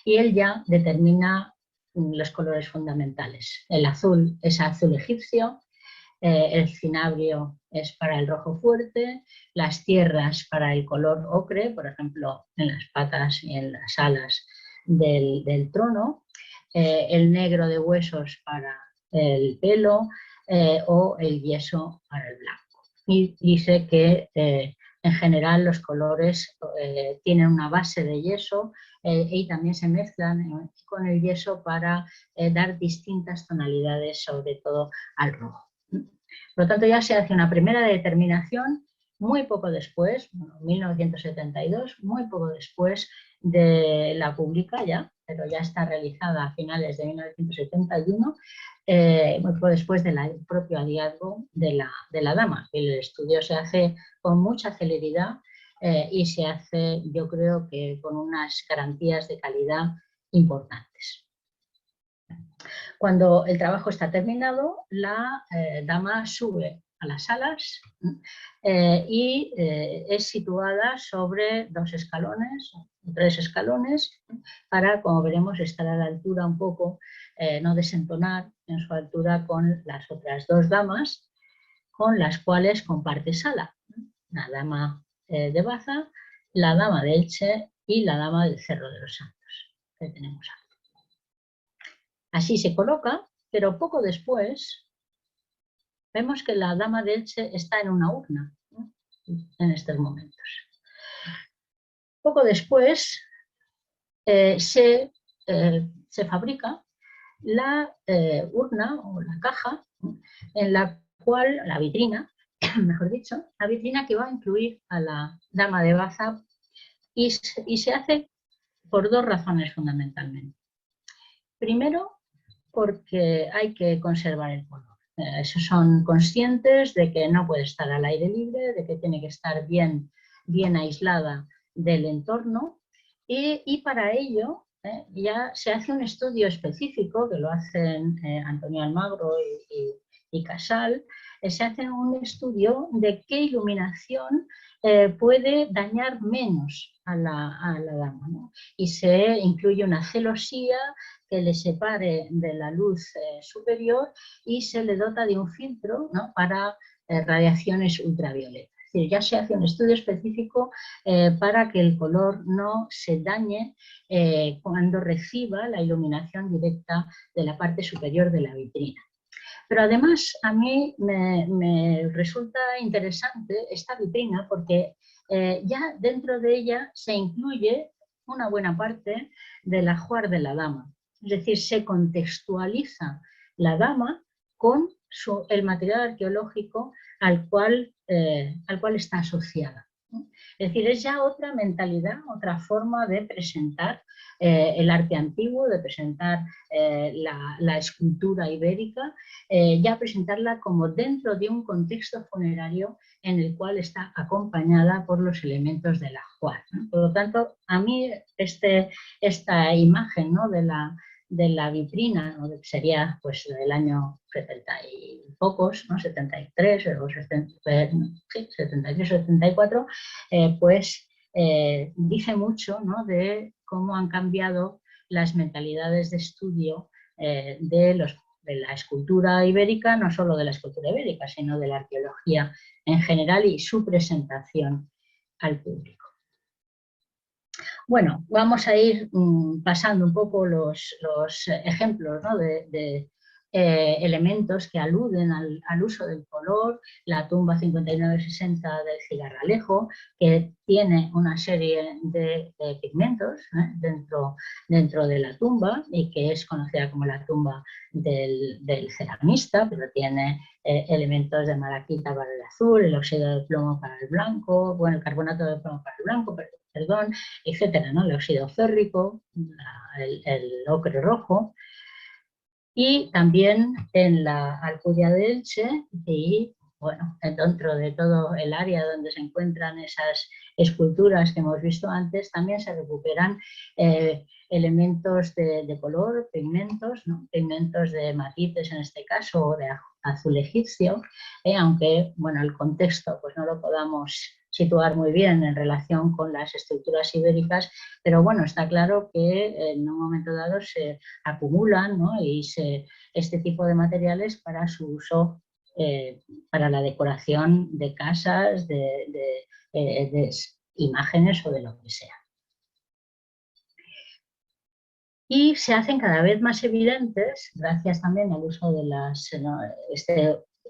y él ya determina los colores fundamentales. El azul es azul egipcio, el cinabrio es para el rojo fuerte, las tierras para el color ocre, por ejemplo, en las patas y en las alas del trono, el negro de huesos para el pelo o el yeso para el blanco. Y dice que en general los colores tienen una base de yeso y también se mezclan con el yeso para dar distintas tonalidades, sobre todo al rojo. Por lo tanto, ya se hace una primera determinación muy poco después, 1972, muy poco después de la publica ya, pero ya está realizada a finales de 1971, muy poco después del propio hallazgo de la dama. El estudio se hace con mucha celeridad y se hace, yo creo que con unas garantías de calidad importantes. Cuando el trabajo está terminado, la dama sube a las salas y es situada sobre 2 escalones, 3 escalones, para, como veremos, estar a la altura un poco, no desentonar en su altura con las otras 2 damas, con las cuales comparte sala. La dama de Baza, la dama de Elche y la dama del Cerro de los Santos, que tenemos aquí. Así se coloca, pero poco después vemos que la dama de Elche está en una urna, ¿no? En estos momentos. Poco después se fabrica la urna o la caja en la cual, la vitrina, mejor dicho, la vitrina que va a incluir a la dama de baza y se hace por dos razones fundamentalmente. Primero, porque hay que conservar el color. Esos son conscientes de que no puede estar al aire libre, de que tiene que estar bien aislada del entorno y para ello ya se hace un estudio específico que lo hacen Antonio Almagro y Casal, se hace un estudio de qué iluminación puede dañar menos a la dama, ¿no? Y se incluye una celosía que le separe de la luz superior y se le dota de un filtro, ¿no?, para radiaciones ultravioletas. Es decir, ya se hace un estudio específico para que el color no se dañe cuando reciba la iluminación directa de la parte superior de la vitrina. Pero además a mí me resulta interesante esta vitrina porque ya dentro de ella se incluye una buena parte del ajuar de la dama. Es decir, se contextualiza la dama con el material arqueológico al cual está asociada. Es decir, es ya otra mentalidad, otra forma de presentar el arte antiguo, de presentar la escultura ibérica, ya presentarla como dentro de un contexto funerario en el cual está acompañada por los elementos del ajuar, ¿no? Por lo tanto, a mí esta imagen, ¿no?, de la vitrina, ¿no?, que sería pues del año 70 y pocos, ¿no?, 73 o 73 o 74, pues dice mucho, ¿no?, de cómo han cambiado las mentalidades de estudio de la escultura ibérica, no solo de la escultura ibérica, sino de la arqueología en general y su presentación al público. Bueno, vamos a ir pasando un poco los ejemplos, ¿no?, de elementos que aluden al uso del color. La tumba 5960 del Cigarralejo, que tiene una serie de pigmentos dentro de la tumba y que es conocida como la tumba del ceramista, pero tiene elementos de malaquita para el azul, el óxido de plomo para el blanco, bueno, el carbonato de plomo para el blanco, perdón, etcétera, ¿no? El óxido férrico, el ocre rojo. Y también en la Alcudia de Elche y, bueno, dentro de todo el área donde se encuentran esas esculturas que hemos visto antes, también se recuperan elementos de color, pigmentos, ¿no?, pigmentos de matices en este caso, o de azul egipcio, aunque, bueno, el contexto pues no lo podamos situar muy bien en relación con las estructuras ibéricas, pero bueno, está claro que en un momento dado se acumulan, ¿no?, y este tipo de materiales para su uso para la decoración de casas, de imágenes o de lo que sea. Y se hacen cada vez más evidentes, gracias también al uso de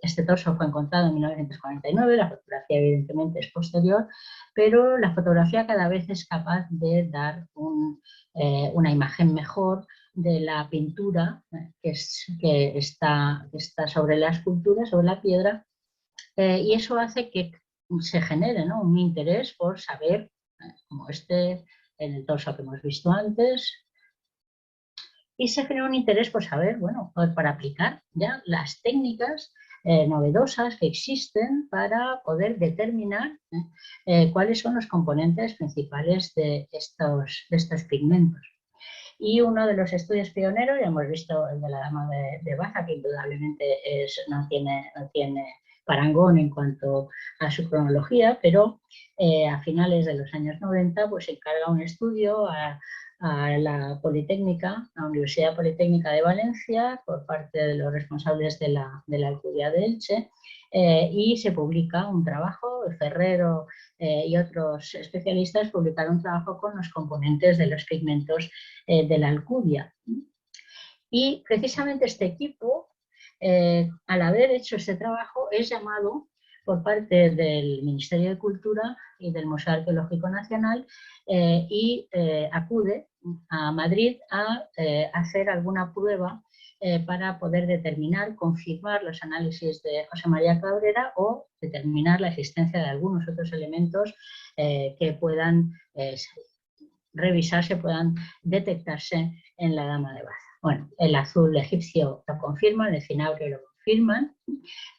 este torso fue encontrado en 1949, la fotografía evidentemente es posterior, pero la fotografía cada vez es capaz de dar una imagen mejor de la pintura que está sobre la escultura, sobre la piedra, y eso hace que se genere, ¿no?, un interés por saber, como en el torso que hemos visto antes, y se genera un interés por saber, bueno, para aplicar ya las técnicas novedosas que existen para poder determinar cuáles son los componentes principales de estos pigmentos. Y uno de los estudios pioneros, ya hemos visto el de la dama de Baza, que indudablemente no tiene parangón en cuanto a su cronología, pero a finales de los años 90 pues se encarga un estudio a la Politécnica, la Universidad Politécnica de Valencia, por parte de los responsables de la Alcudia de Elche, y se publica un trabajo, Ferrero y otros especialistas publicaron un trabajo con los componentes de los pigmentos de la Alcudia. Y precisamente este equipo, al haber hecho este trabajo, es llamado por parte del Ministerio de Cultura y del Museo Arqueológico Nacional y acude a Madrid a hacer alguna prueba para poder determinar, confirmar los análisis de José María Cabrera o determinar la existencia de algunos otros elementos que puedan revisarse, puedan detectarse en la dama de Baza. Bueno, el azul egipcio lo confirman, el cinabrio lo confirman,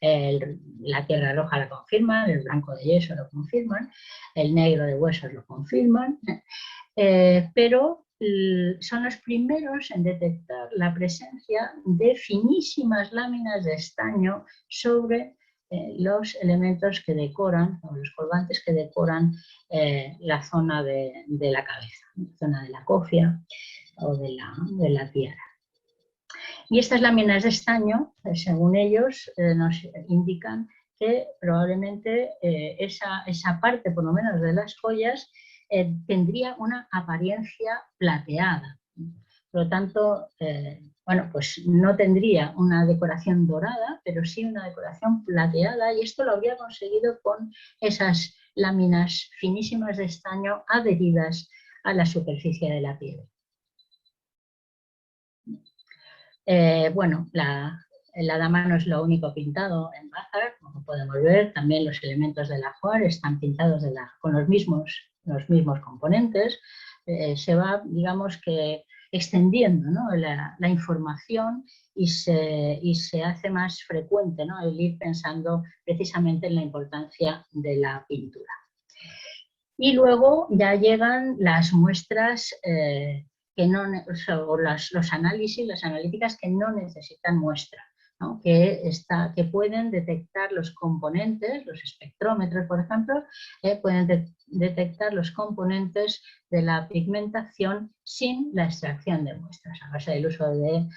la tierra roja lo confirman, el blanco de yeso lo confirman, el negro de huesos lo confirman, pero son los primeros en detectar la presencia de finísimas láminas de estaño sobre los elementos que decoran, o los colgantes que decoran la zona de la cabeza, la zona de la cofia o de la tiara. Y estas láminas de estaño, según ellos, nos indican que probablemente esa parte, por lo menos de las joyas, tendría una apariencia plateada. Por lo tanto, bueno, pues no tendría una decoración dorada, pero sí una decoración plateada, y esto lo habría conseguido con esas láminas finísimas de estaño adheridas a la superficie de la piel. Bueno, la dama no es lo único pintado en Baza, como podemos ver, también los elementos del ajuar están pintados con los mismos componentes. Se va, digamos que, extendiendo, ¿no?, la información y se hace más frecuente, ¿no?, el ir pensando precisamente en la importancia de la pintura. Y luego ya llegan las muestras que no, o los análisis, las analíticas que no necesitan muestra, ¿no?, que pueden detectar los componentes, los espectrómetros, por ejemplo, pueden detectar los componentes de la pigmentación sin la extracción de muestras, a base del uso de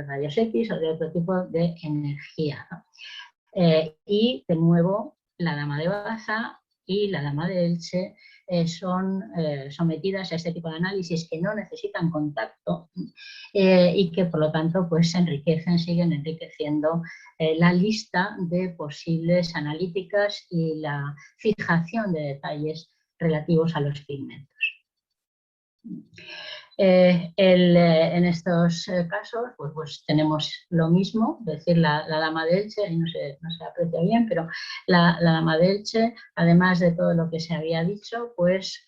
rayos X o de otro tipo de energía, ¿no? Y de nuevo, la dama de Baza y la dama de Elche son sometidas a este tipo de análisis que no necesitan contacto y que por lo tanto pues siguen enriqueciendo la lista de posibles analíticas y la fijación de detalles relativos a los pigmentos. En estos casos pues tenemos lo mismo, es decir, la dama de Elche, ahí no se aprecia bien, pero la dama de Elche, además de todo lo que se había dicho, pues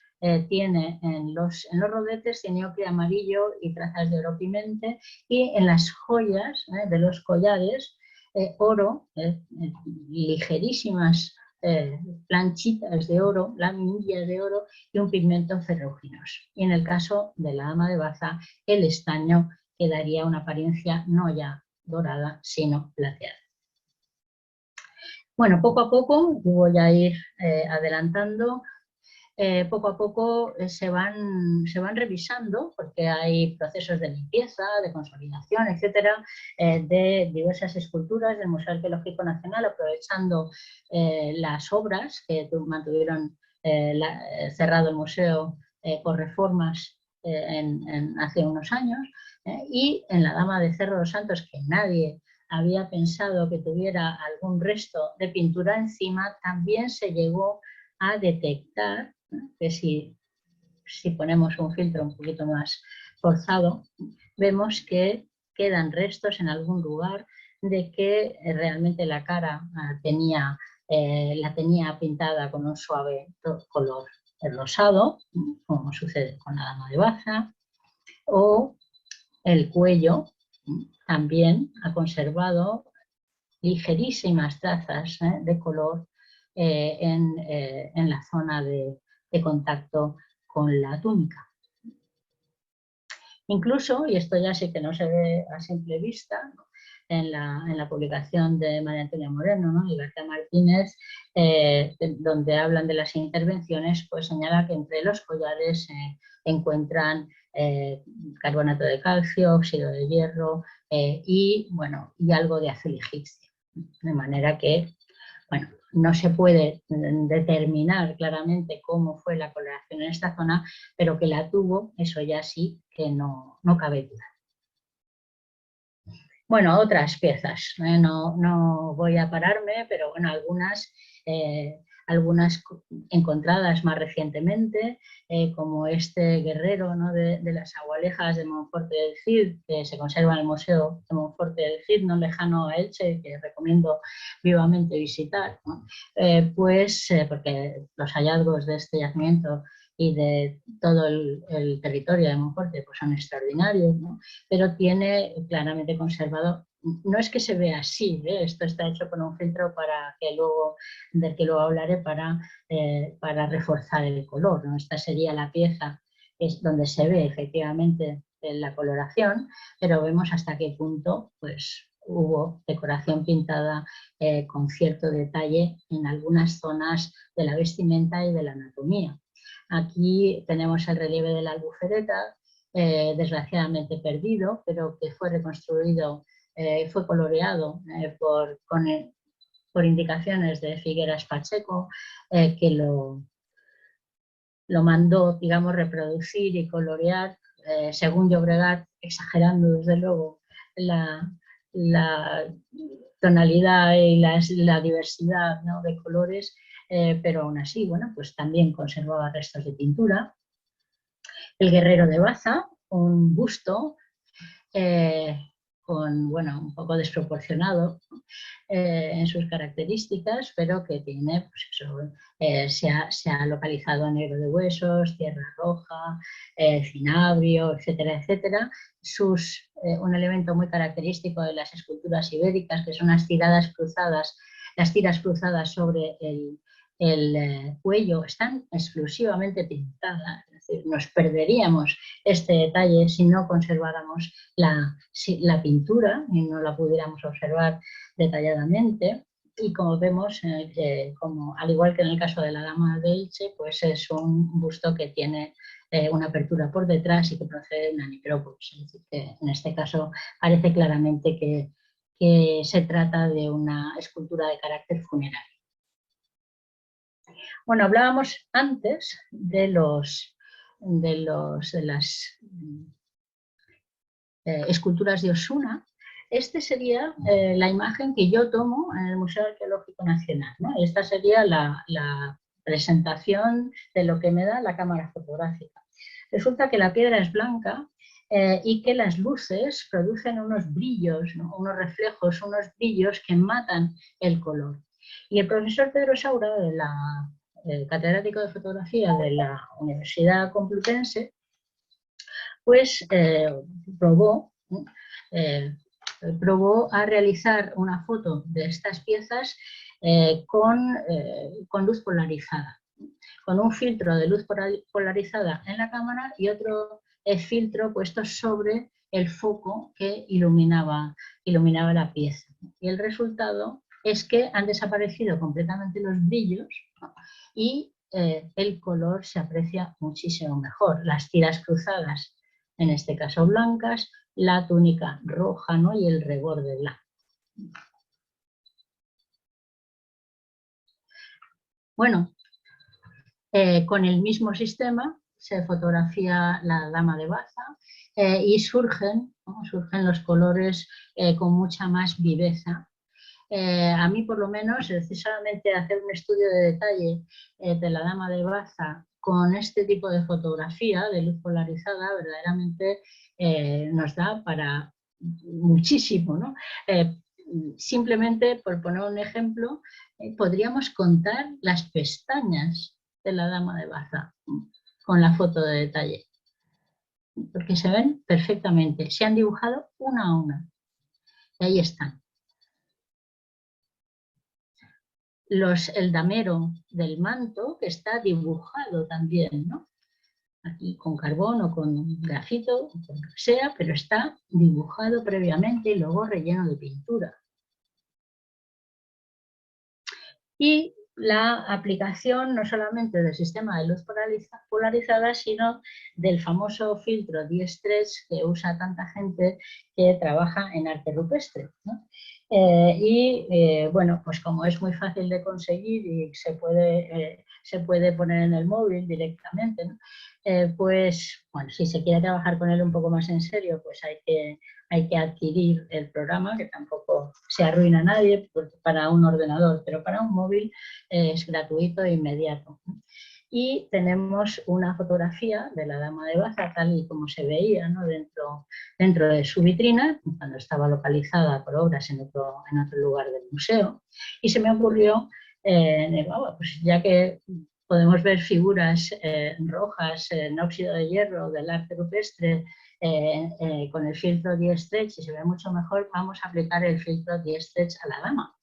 tiene en los rodetes tiene ocre amarillo y trazas de oro pimente, y en las joyas de los collares oro, ligerísimas planchitas de oro, laminillas de oro y un pigmento ferruginoso. Y en el caso de la dama de Baza, el estaño que daría una apariencia no ya dorada, sino plateada. Bueno, poco a poco, voy a ir adelantando, poco a poco se van revisando, porque hay procesos de limpieza, de consolidación, etcétera, de diversas esculturas del Museo Arqueológico Nacional, aprovechando las obras que mantuvieron cerrado el museo por reformas hace unos años, y en la Dama de Cerro de los Santos, que nadie había pensado que tuviera algún resto de pintura encima, también se llegó a detectar que si ponemos un filtro un poquito más forzado, vemos que quedan restos en algún lugar de que realmente la cara la tenía pintada con un suave color rosado, como sucede con la dama de Baza, o el cuello también ha conservado ligerísimas trazas de color en la zona de contacto con la túnica. Incluso, y esto ya sí que no se ve a simple vista, ¿no?, en la publicación de María Antonia Moreno, ¿no?, y García Martínez, donde hablan de las intervenciones, pues señala que entre los collares encuentran carbonato de calcio, óxido de hierro y algo de azul egipcio. De manera que, bueno, no se puede determinar claramente cómo fue la coloración en esta zona, pero que la tuvo, eso ya sí que no cabe duda. Bueno, otras piezas, no voy a pararme, pero bueno, algunas algunas encontradas más recientemente, como este guerrero, ¿no?, de las Agualejas de Monforte del Cid, que se conserva en el Museo de Monforte del Cid, no lejano a Elche, que recomiendo vivamente visitar, ¿no? Porque los hallazgos de este yacimiento y de todo el territorio de Monforte pues son extraordinarios, ¿no? Pero tiene claramente conservado, no es que se vea así, esto está hecho con un filtro del que luego hablaré para reforzar el color, ¿no? Esta sería la pieza es donde se ve efectivamente la coloración, pero vemos hasta qué punto pues, hubo decoración pintada con cierto detalle en algunas zonas de la vestimenta y de la anatomía. Aquí tenemos el relieve de la Albufereta, desgraciadamente perdido, pero que fue reconstruido, fue coloreado por indicaciones de Figueras Pacheco, que lo mandó, digamos, reproducir y colorear, según Llobregat, exagerando desde luego la tonalidad y la diversidad, ¿no?, de colores, pero aún así, bueno, pues también conservaba restos de pintura. El guerrero de Baza, un busto un poco desproporcionado en sus características, pero que tiene, pues eso, se ha localizado negro de huesos, tierra roja, cinabrio, etcétera, etcétera. Un elemento muy característico de las esculturas ibéricas, que son las tiras cruzadas sobre el cuello, están exclusivamente pintadas. Es decir, nos perderíamos este detalle si no conserváramos la pintura y no la pudiéramos observar detalladamente. Y como vemos, al igual que en el caso de la Dama de Elche, pues es un busto que tiene una apertura por detrás y que procede de una necrópolis. Es decir, que en este caso parece claramente que se trata de una escultura de carácter funerario. Bueno, hablábamos antes de las esculturas de Osuna. Esta sería la imagen que yo tomo en el Museo Arqueológico Nacional, ¿no? Esta sería la presentación de lo que me da la cámara fotográfica. Resulta que la piedra es blanca y que las luces producen unos brillos, ¿no?, unos reflejos, unos brillos que matan el color. Y el profesor Pedro Saura, catedrático de fotografía de la Universidad Complutense, pues probó a realizar una foto de estas piezas con luz polarizada, con un filtro de luz polarizada en la cámara y otro filtro puesto sobre el foco que iluminaba la pieza. Y el resultado es que han desaparecido completamente los brillos y el color se aprecia muchísimo mejor. Las tiras cruzadas, en este caso blancas, la túnica roja, ¿no?, y el reborde blanco. Bueno, con el mismo sistema se fotografía la Dama de Baza y surgen los colores con mucha más viveza. A mí, por lo menos, solamente hacer un estudio de detalle de la Dama de Baza con este tipo de fotografía de luz polarizada verdaderamente nos da para muchísimo, ¿no? Simplemente, por poner un ejemplo, podríamos contar las pestañas de la Dama de Baza con la foto de detalle, porque se ven perfectamente, se han dibujado una a una, y ahí están. El damero del manto, que está dibujado también, ¿no?, aquí con carbón o con grafito, o con lo que sea, pero está dibujado previamente y luego relleno de pintura. Y la aplicación no solamente del sistema de luz polarizada, sino del famoso filtro Distress que usa tanta gente que trabaja en arte rupestre, ¿no? Bueno, pues como es muy fácil de conseguir y se puede poner en el móvil directamente, ¿no? Pues bueno, si se quiere trabajar con él un poco más en serio, pues hay que adquirir el programa, que tampoco se arruina a nadie para un ordenador, pero para un móvil es gratuito e inmediato. Y tenemos una fotografía de la Dama de Baza, tal y como se veía, ¿no? dentro de su vitrina, cuando estaba localizada por obras en otro lugar del museo. Y se me ocurrió, pues ya que podemos ver figuras rojas en óxido de hierro del arte rupestre con el filtro Die-Stretch, y se ve mucho mejor, vamos a aplicar el filtro Die-Stretch a la dama.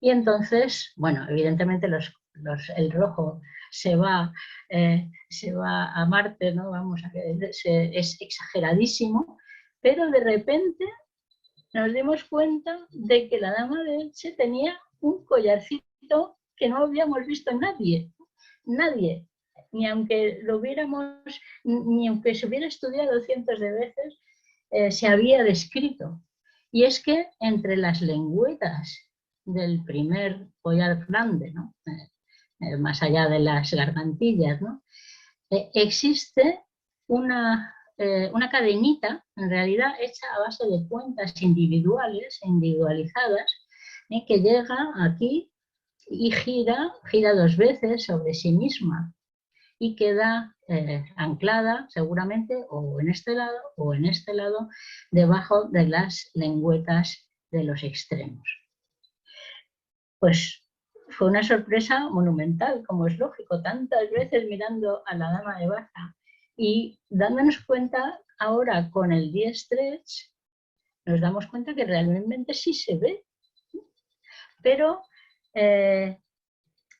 Y entonces, bueno, evidentemente el rojo se va a Marte, ¿no? Vamos a ver, es exageradísimo, pero de repente nos dimos cuenta de que la Dama de Elche tenía un collarcito que no habíamos visto en nadie, ni aunque ni aunque se hubiera estudiado cientos de veces, se había descrito. Y es que entre las lengüetas del primer collar grande, ¿no? Más allá de las gargantillas, ¿no? Existe una cadenita, en realidad hecha a base de cuentas individuales, individualizadas, que llega aquí y gira 2 veces sobre sí misma y queda anclada seguramente o en este lado, debajo de las lengüetas de los extremos. Pues fue una sorpresa monumental, como es lógico, tantas veces mirando a la Dama de Baza y dándonos cuenta ahora con el Die-Stretch, nos damos cuenta que realmente sí se ve, pero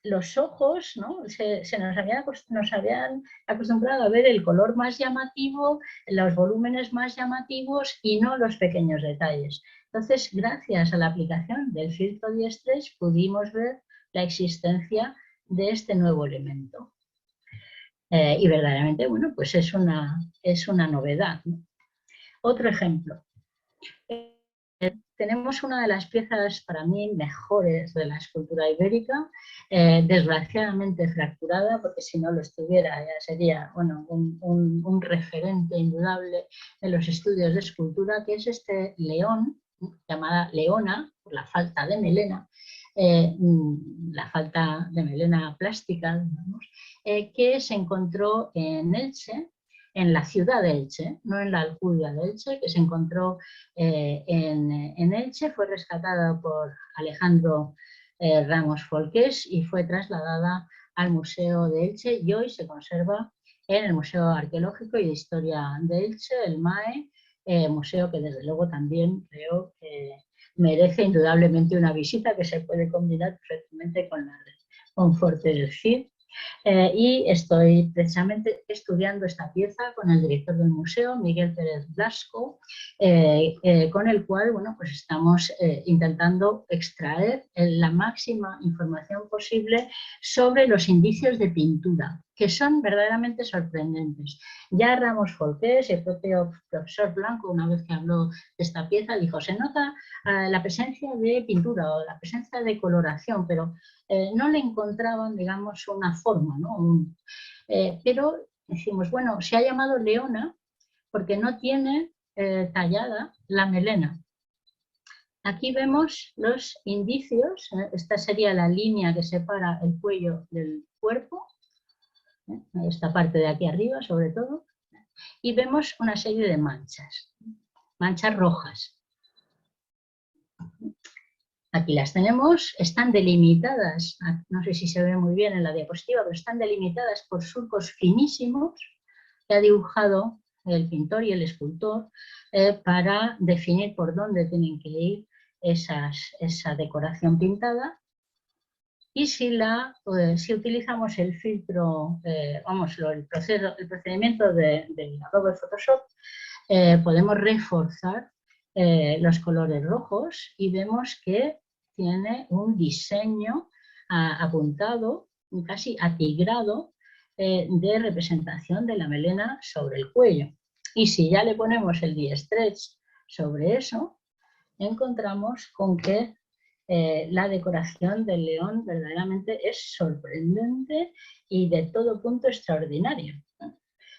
los ojos, ¿no? nos habían acostumbrado a ver el color más llamativo, los volúmenes más llamativos y no los pequeños detalles. Entonces, gracias a la aplicación del filtro Die-Stretch pudimos ver la existencia de este nuevo elemento. Y verdaderamente, bueno, pues es una novedad, ¿no? Otro ejemplo. Tenemos una de las piezas para mí mejores de la escultura ibérica, desgraciadamente fracturada, porque si no lo estuviera ya sería bueno, un referente indudable de los estudios de escultura, que es este león, llamada Leona, por la falta de melena, plástica, digamos, que se encontró en Elche, en la ciudad de Elche, no en la Alcudia de Elche, que se encontró en Elche, fue rescatada por Alejandro Ramos Folqués y fue trasladada al Museo de Elche y hoy se conserva en el Museo Arqueológico y de Historia de Elche, el MAE, museo que desde luego también creo que merece indudablemente una visita, que se puede combinar perfectamente con Forte del Cid. Y estoy precisamente estudiando esta pieza con el director del museo, Miguel Pérez Blasco, con el cual bueno, pues estamos intentando extraer la máxima información posible sobre los indicios de pintura, que son verdaderamente sorprendentes. Ya Ramos Folqués, el propio profesor Blanco, una vez que habló de esta pieza, dijo, se nota la presencia de pintura o la presencia de coloración, pero no le encontraban, digamos, una forma, ¿no? Pero decimos, bueno, se ha llamado Leona porque no tiene tallada la melena. Aquí vemos los indicios, esta sería la línea que separa el cuello del cuerpo, esta parte de aquí arriba sobre todo, y vemos una serie de manchas rojas. Aquí las tenemos, están delimitadas, no sé si se ve muy bien en la diapositiva, pero están delimitadas por surcos finísimos que ha dibujado el pintor y el escultor para definir por dónde tienen que ir esa decoración pintada. Y si utilizamos el filtro, el procedimiento del Adobe Photoshop, podemos reforzar los colores rojos y vemos que tiene un diseño apuntado, casi atigrado, de representación de la melena sobre el cuello. Y si ya le ponemos el Die-Stretch sobre eso, encontramos con que la decoración del león verdaderamente es sorprendente y de todo punto extraordinaria.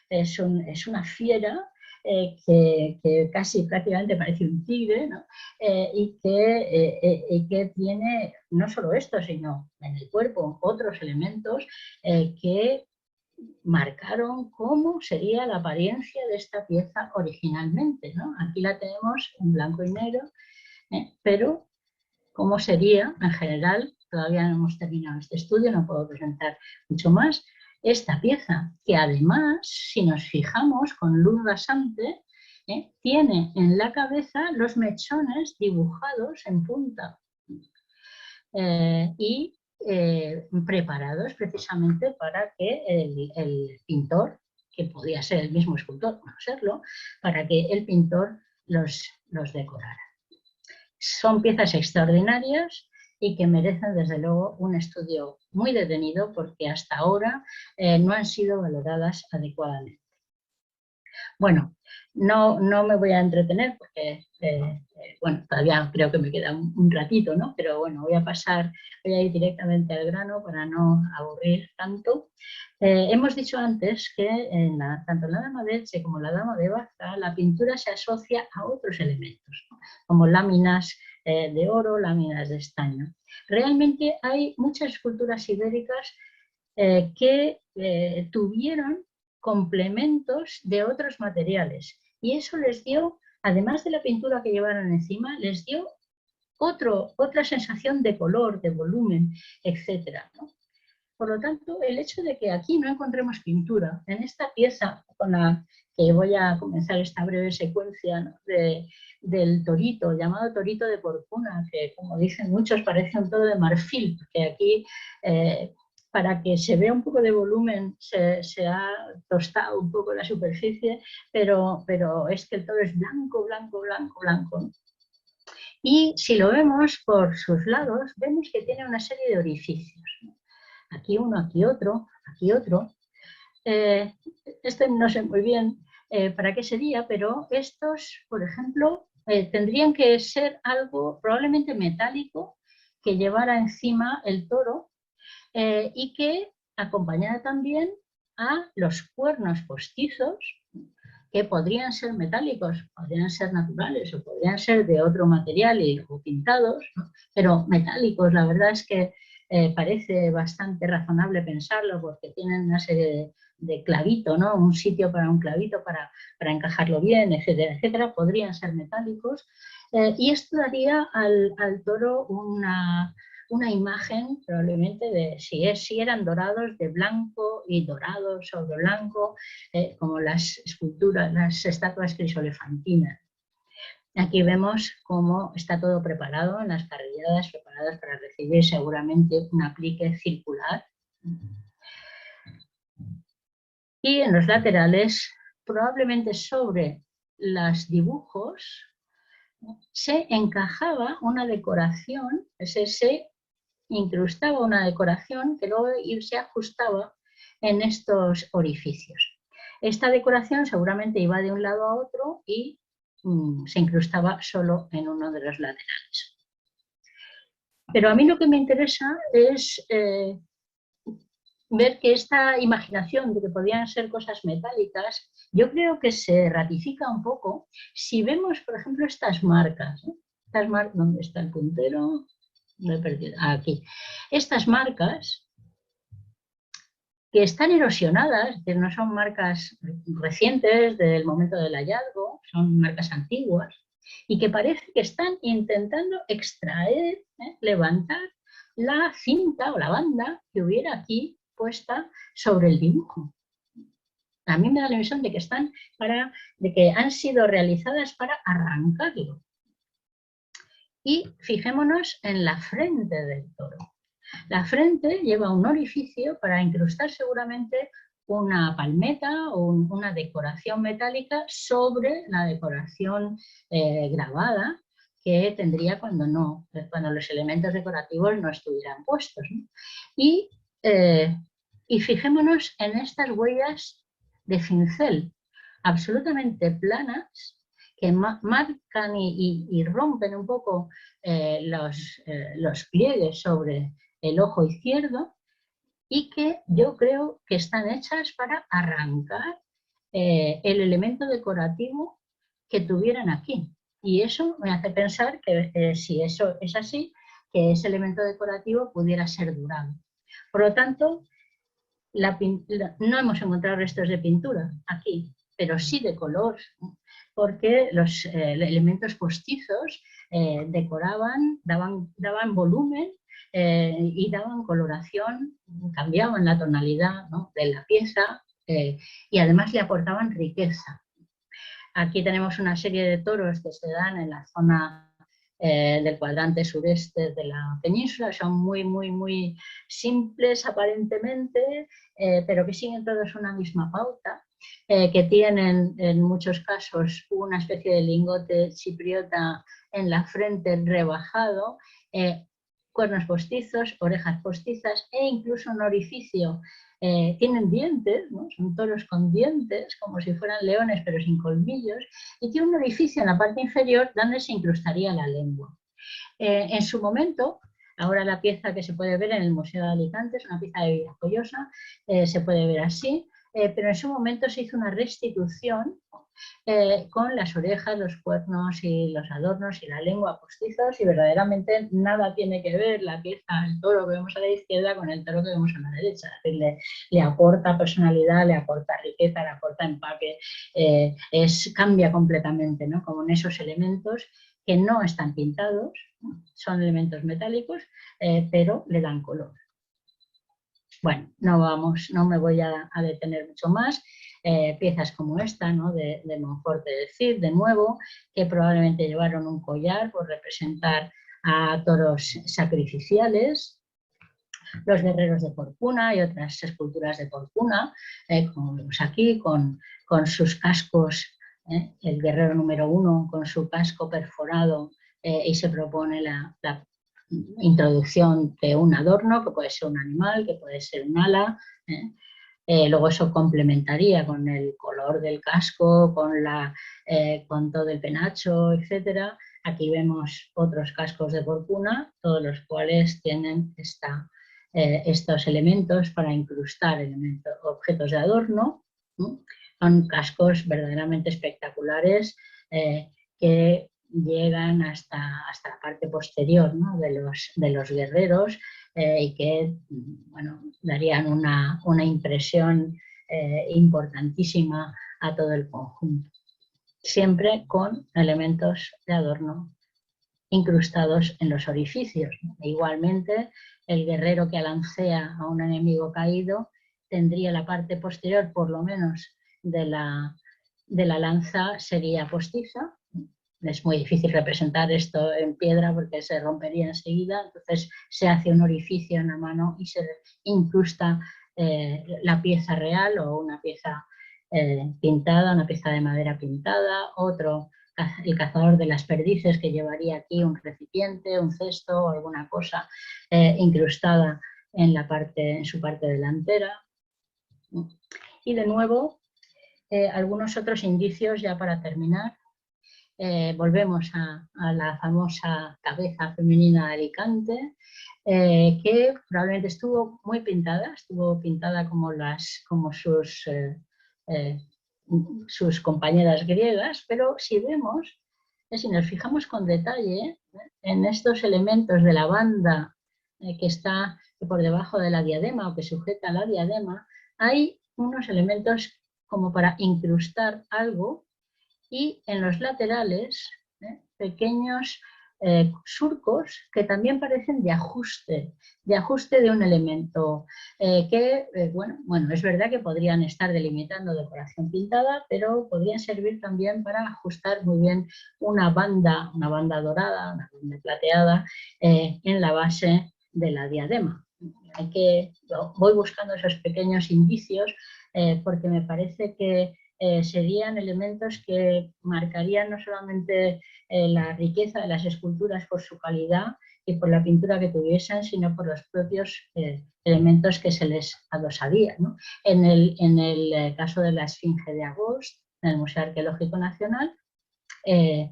Es una fiera que casi prácticamente parece un tigre, ¿no? Y que tiene no solo esto, sino en el cuerpo otros elementos que marcaron cómo sería la apariencia de esta pieza originalmente, ¿no? Aquí la tenemos en blanco y negro, pero cómo sería en general, todavía no hemos terminado este estudio, no puedo presentar mucho más, esta pieza, que además, si nos fijamos con luz rasante, tiene en la cabeza los mechones dibujados en punta y preparados precisamente para que el pintor, que podía ser el mismo escultor, no serlo, para que el pintor los decorara. Son piezas extraordinarias y que merecen desde luego un estudio muy detenido porque hasta ahora no han sido valoradas adecuadamente. Bueno, no me voy a entretener porque bueno, todavía creo que me queda un ratito, ¿no? Pero bueno, voy a ir directamente al grano para no aburrir tanto. Hemos dicho antes que tanto en la Dama de Elche como en la Dama de Baza, la pintura se asocia a otros elementos, ¿no? Como láminas de oro, láminas de estaño. Realmente hay muchas esculturas ibéricas que tuvieron complementos de otros materiales y eso les dio, además de la pintura que llevaron encima, les dio otra sensación de color, de volumen, etcétera, ¿no? Por lo tanto, el hecho de que aquí no encontremos pintura, en esta pieza con la que voy a comenzar esta breve secuencia, ¿no? del torito, llamado torito de Porcuna, que como dicen muchos parece un todo de marfil, porque aquí para que se vea un poco de volumen se ha tostado un poco la superficie, pero es que el todo es blanco, blanco, blanco, blanco. Y si lo vemos por sus lados, vemos que tiene una serie de orificios, ¿no? Aquí uno, aquí otro, aquí otro. Este no sé muy bien para qué sería, pero estos, por ejemplo, tendrían que ser algo probablemente metálico que llevara encima el toro y que acompañara también a los cuernos postizos, que podrían ser metálicos, podrían ser naturales o podrían ser de otro material o pintados, ¿no? Pero metálicos, la verdad es que parece bastante razonable pensarlo porque tienen una serie de clavito, ¿no? Un sitio para un clavito para encajarlo bien, etcétera, etcétera. Podrían ser metálicos y esto daría al toro una imagen probablemente de si eran dorados, de blanco y dorado sobre blanco, como las esculturas, las estatuas crisolefantinas. Aquí vemos cómo está todo preparado en las carrilladas, preparadas para recibir seguramente un aplique circular. Y en los laterales, probablemente sobre los dibujos, se encajaba una decoración, se incrustaba una decoración que luego se ajustaba en estos orificios. Esta decoración seguramente iba de un lado a otro y se incrustaba solo en uno de los laterales. Pero a mí lo que me interesa es ver que esta imaginación de que podían ser cosas metálicas, yo creo que se ratifica un poco si vemos, por ejemplo, estas marcas. ¿Dónde está el puntero? Lo he perdido. Aquí. Estas marcas que están erosionadas, que no son marcas recientes del momento del hallazgo, son marcas antiguas, y que parece que están intentando extraer, levantar la cinta o la banda que hubiera aquí puesta sobre el dibujo. A mí me da la impresión de que han sido realizadas para arrancarlo. Y fijémonos en la frente del toro. La frente lleva un orificio para incrustar seguramente una palmeta o una decoración metálica sobre la decoración grabada que tendría cuando los elementos decorativos no estuvieran puestos, ¿no? Y fijémonos en estas huellas de cincel absolutamente planas que marcan y rompen un poco los pliegues sobre el ojo izquierdo, y que yo creo que están hechas para arrancar el elemento decorativo que tuvieran aquí. Y eso me hace pensar que si eso es así, que ese elemento decorativo pudiera ser durable. Por lo tanto, no hemos encontrado restos de pintura aquí, pero sí de color, porque los elementos postizos decoraban, daban volumen y daban coloración, cambiaban la tonalidad, ¿no?, de la pieza y además le aportaban riqueza. Aquí tenemos una serie de toros que se dan en la zona del cuadrante sureste de la península. Son muy simples aparentemente, pero que siguen todos una misma pauta, que tienen en muchos casos una especie de lingote chipriota en la frente rebajado, cuernos postizos, orejas postizas e incluso un orificio. Tienen dientes, ¿no? Son toros con dientes, como si fueran leones pero sin colmillos, y tiene un orificio en la parte inferior donde se incrustaría la lengua. En su momento, ahora la pieza que se puede ver en el Museo de Alicante es una pieza de Villajoyosa, se puede ver así, pero en su momento se hizo una restitución con las orejas, los cuernos y los adornos y la lengua postizos, y verdaderamente nada tiene que ver la pieza, el toro que vemos a la izquierda con el toro que vemos a la derecha. Es decir, le aporta personalidad, le aporta riqueza, le aporta empaque, cambia completamente, ¿no?, como en esos elementos que no están pintados, ¿no?, son elementos metálicos, pero le dan color. Bueno, no me voy a detener mucho más. Piezas como esta, ¿no?, de Monforte del Cid, de nuevo, que probablemente llevaron un collar por representar a toros sacrificiales. Los guerreros de Porcuna y otras esculturas de Porcuna, como vemos aquí, con sus cascos, el guerrero número 1 con su casco perforado, y se propone la introducción de un adorno, que puede ser un animal, que puede ser un ala. Luego eso complementaría con el color del casco, con todo el penacho, etc. Aquí vemos otros cascos de Porcuna, todos los cuales tienen estos elementos para incrustar objetos de adorno. Son cascos verdaderamente espectaculares que llegan hasta la parte posterior, ¿no?, de los guerreros, y que, bueno, darían una impresión importantísima a todo el conjunto. Siempre con elementos de adorno incrustados en los orificios. Igualmente, el guerrero que alancea a un enemigo caído tendría la parte posterior, por lo menos, de la lanza sería postiza. Es muy difícil representar esto en piedra porque se rompería enseguida, entonces se hace un orificio en la mano y se incrusta la pieza real o una pieza pintada, una pieza de madera pintada. Otro, el cazador de las perdices, que llevaría aquí un recipiente, un cesto o alguna cosa incrustada en su parte delantera. Y de nuevo, algunos otros indicios ya para terminar. Volvemos a la famosa cabeza femenina de Alicante, que probablemente estuvo pintada como sus compañeras griegas, pero si nos fijamos con detalle en estos elementos de la banda que está por debajo de la diadema o que sujeta la diadema, hay unos elementos como para incrustar algo, y en los laterales pequeños surcos que también parecen de ajuste de un elemento bueno, es verdad que podrían estar delimitando decoración pintada, pero podrían servir también para ajustar muy bien una banda dorada, una banda plateada en la base de la diadema. Voy buscando esos pequeños indicios porque me parece que serían elementos que marcarían no solamente la riqueza de las esculturas por su calidad y por la pintura que tuviesen, sino por los propios elementos que se les adosarían, ¿no? En el caso de la Esfinge de Agost, en el Museo Arqueológico Nacional,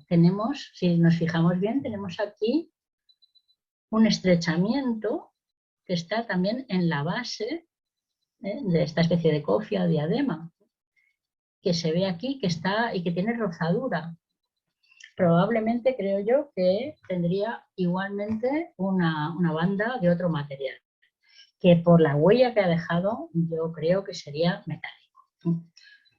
tenemos, si nos fijamos bien, tenemos aquí un estrechamiento que está también en la base de esta especie de cofia o diadema, que se ve aquí que está y que tiene rozadura. Probablemente creo yo que tendría igualmente una banda de otro material, que por la huella que ha dejado yo creo que sería metálico.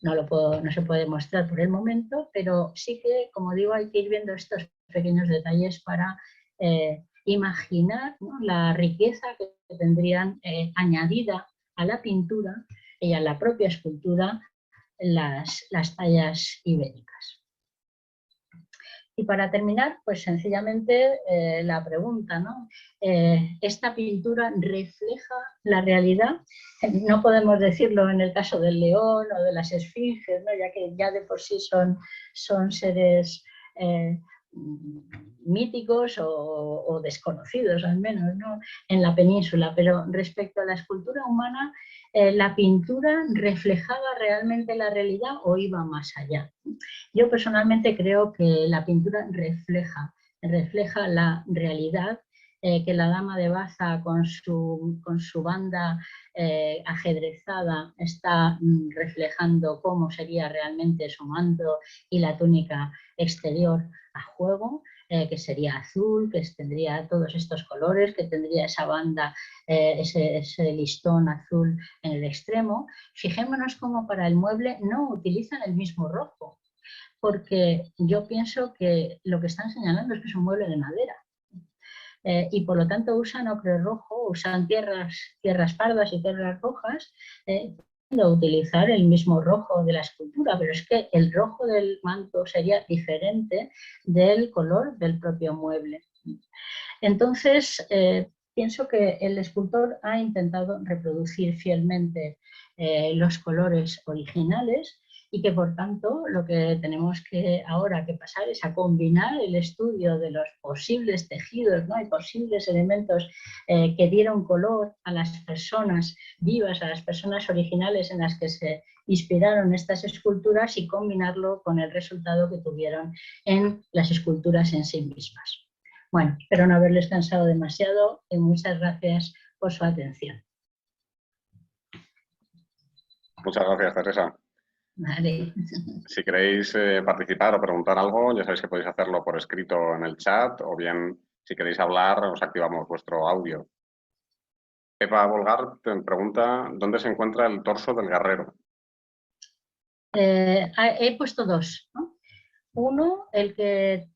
No se puede mostrar por el momento, pero sí que, como digo, hay que ir viendo estos pequeños detalles para imaginar, ¿no?, la riqueza que tendrían añadida a la pintura y a la propia escultura las tallas ibéricas. Y para terminar, pues sencillamente la pregunta, ¿no? ¿Esta pintura refleja la realidad? No podemos decirlo en el caso del león o de las esfinges, ¿no?, ya que ya de por sí son seres míticos o desconocidos, al menos, ¿no?, en la península. Pero respecto a la escultura humana, ¿la pintura reflejaba realmente la realidad o iba más allá? Yo personalmente creo que la pintura refleja la realidad, que la dama de Baza con su banda ajedrezada está reflejando cómo sería realmente su manto y la túnica exterior a juego, que sería azul, que tendría todos estos colores, que tendría esa banda, ese listón azul en el extremo. Fijémonos cómo para el mueble no utilizan el mismo rojo, porque yo pienso que lo que están señalando es que es un mueble de madera. Y por lo tanto usan ocre rojo, usan tierras pardas y tierras rojas, utilizar el mismo rojo de la escultura, pero es que el rojo del manto sería diferente del color del propio mueble. Entonces, pienso que el escultor ha intentado reproducir fielmente los colores originales, y que por tanto lo que tenemos que ahora que pasar es a combinar el estudio de los posibles tejidos, ¿no?, y posibles elementos que dieron color a las personas vivas, a las personas originales en las que se inspiraron estas esculturas, y combinarlo con el resultado que tuvieron en las esculturas en sí mismas. Bueno, espero no haberles cansado demasiado y muchas gracias por su atención. Muchas gracias, Teresa. Vale. Si queréis participar o preguntar algo, ya sabéis que podéis hacerlo por escrito en el chat, o bien si queréis hablar os activamos vuestro audio. Pepa Volgar te pregunta ¿dónde se encuentra el torso del guerrero? He puesto dos, ¿no? Uno, el que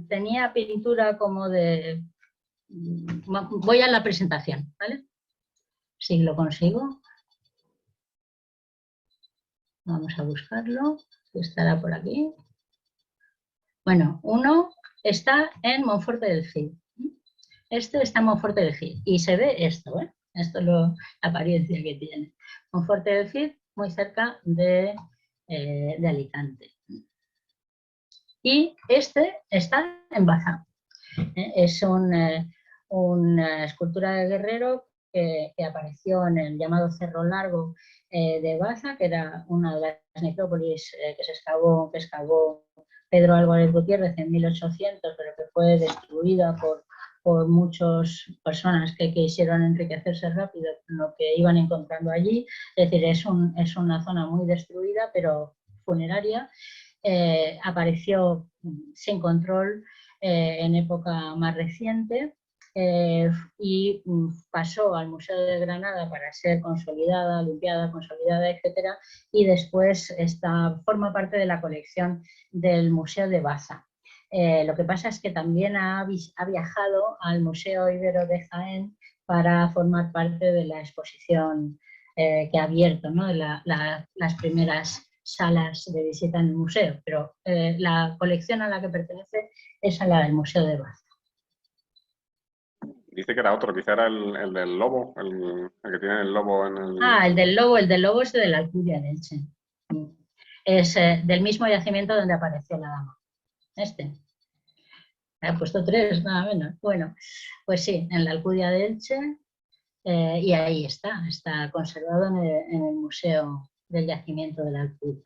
tenía pintura como de... Voy a la presentación, ¿vale? Si lo consigo. Vamos a buscarlo, que estará por aquí. Bueno, uno está en Monforte del Cid. Este está en Monforte del Cid y se ve esto, ¿eh? Esto es la apariencia que tiene. Monforte del Cid, muy cerca de Alicante. Y este está en Baza. Es una escultura de guerrero que apareció en el llamado Cerro Largo de Baza, que era una de las necrópolis que excavó Pedro Álvarez Gutiérrez en 1800, pero que fue destruida por muchas personas que quisieron enriquecerse rápido con lo que iban encontrando allí. Es decir, es una zona muy destruida, pero funeraria. Apareció sin control en época más reciente, y pasó al Museo de Granada para ser consolidada, limpiada, consolidada, etcétera, y después forma parte de la colección del Museo de Baza. Lo que pasa es que también ha viajado al Museo Ibero de Jaén para formar parte de la exposición que ha abierto, ¿no?, las primeras salas de visita en el museo, pero la colección a la que pertenece es a la del Museo de Baza. Dice que era otro, quizá era el del lobo, el que tiene el lobo en el... Ah, el del lobo es de la Alcudia de Elche. Es del mismo yacimiento donde apareció la dama. Este. He puesto 3, nada menos. Bueno, pues sí, en la Alcudia de Elche, y ahí está conservado en el Museo del Yacimiento de la Alcudia.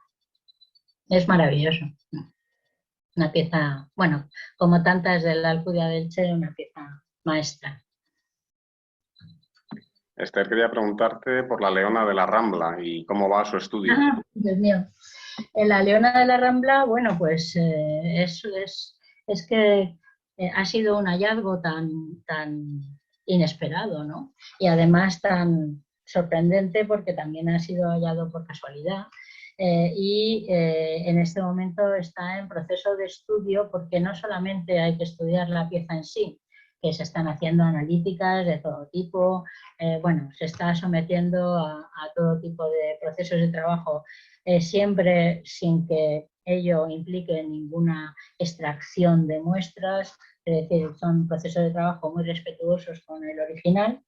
Es maravilloso. una pieza, bueno, como tantas de la Alcudia de Elche, una pieza maestra. Esther, quería preguntarte por la Leona de la Rambla y cómo va su estudio. Ah, Dios mío. En la Leona de la Rambla, bueno, pues es que ha sido un hallazgo tan inesperado, ¿no? Y además tan sorprendente porque también ha sido hallado por casualidad. En este momento está en proceso de estudio porque no solamente hay que estudiar la pieza en sí, que se están haciendo analíticas de todo tipo, bueno, se está sometiendo a todo tipo de procesos de trabajo, siempre sin que ello implique ninguna extracción de muestras, es decir, son procesos de trabajo muy respetuosos con el original,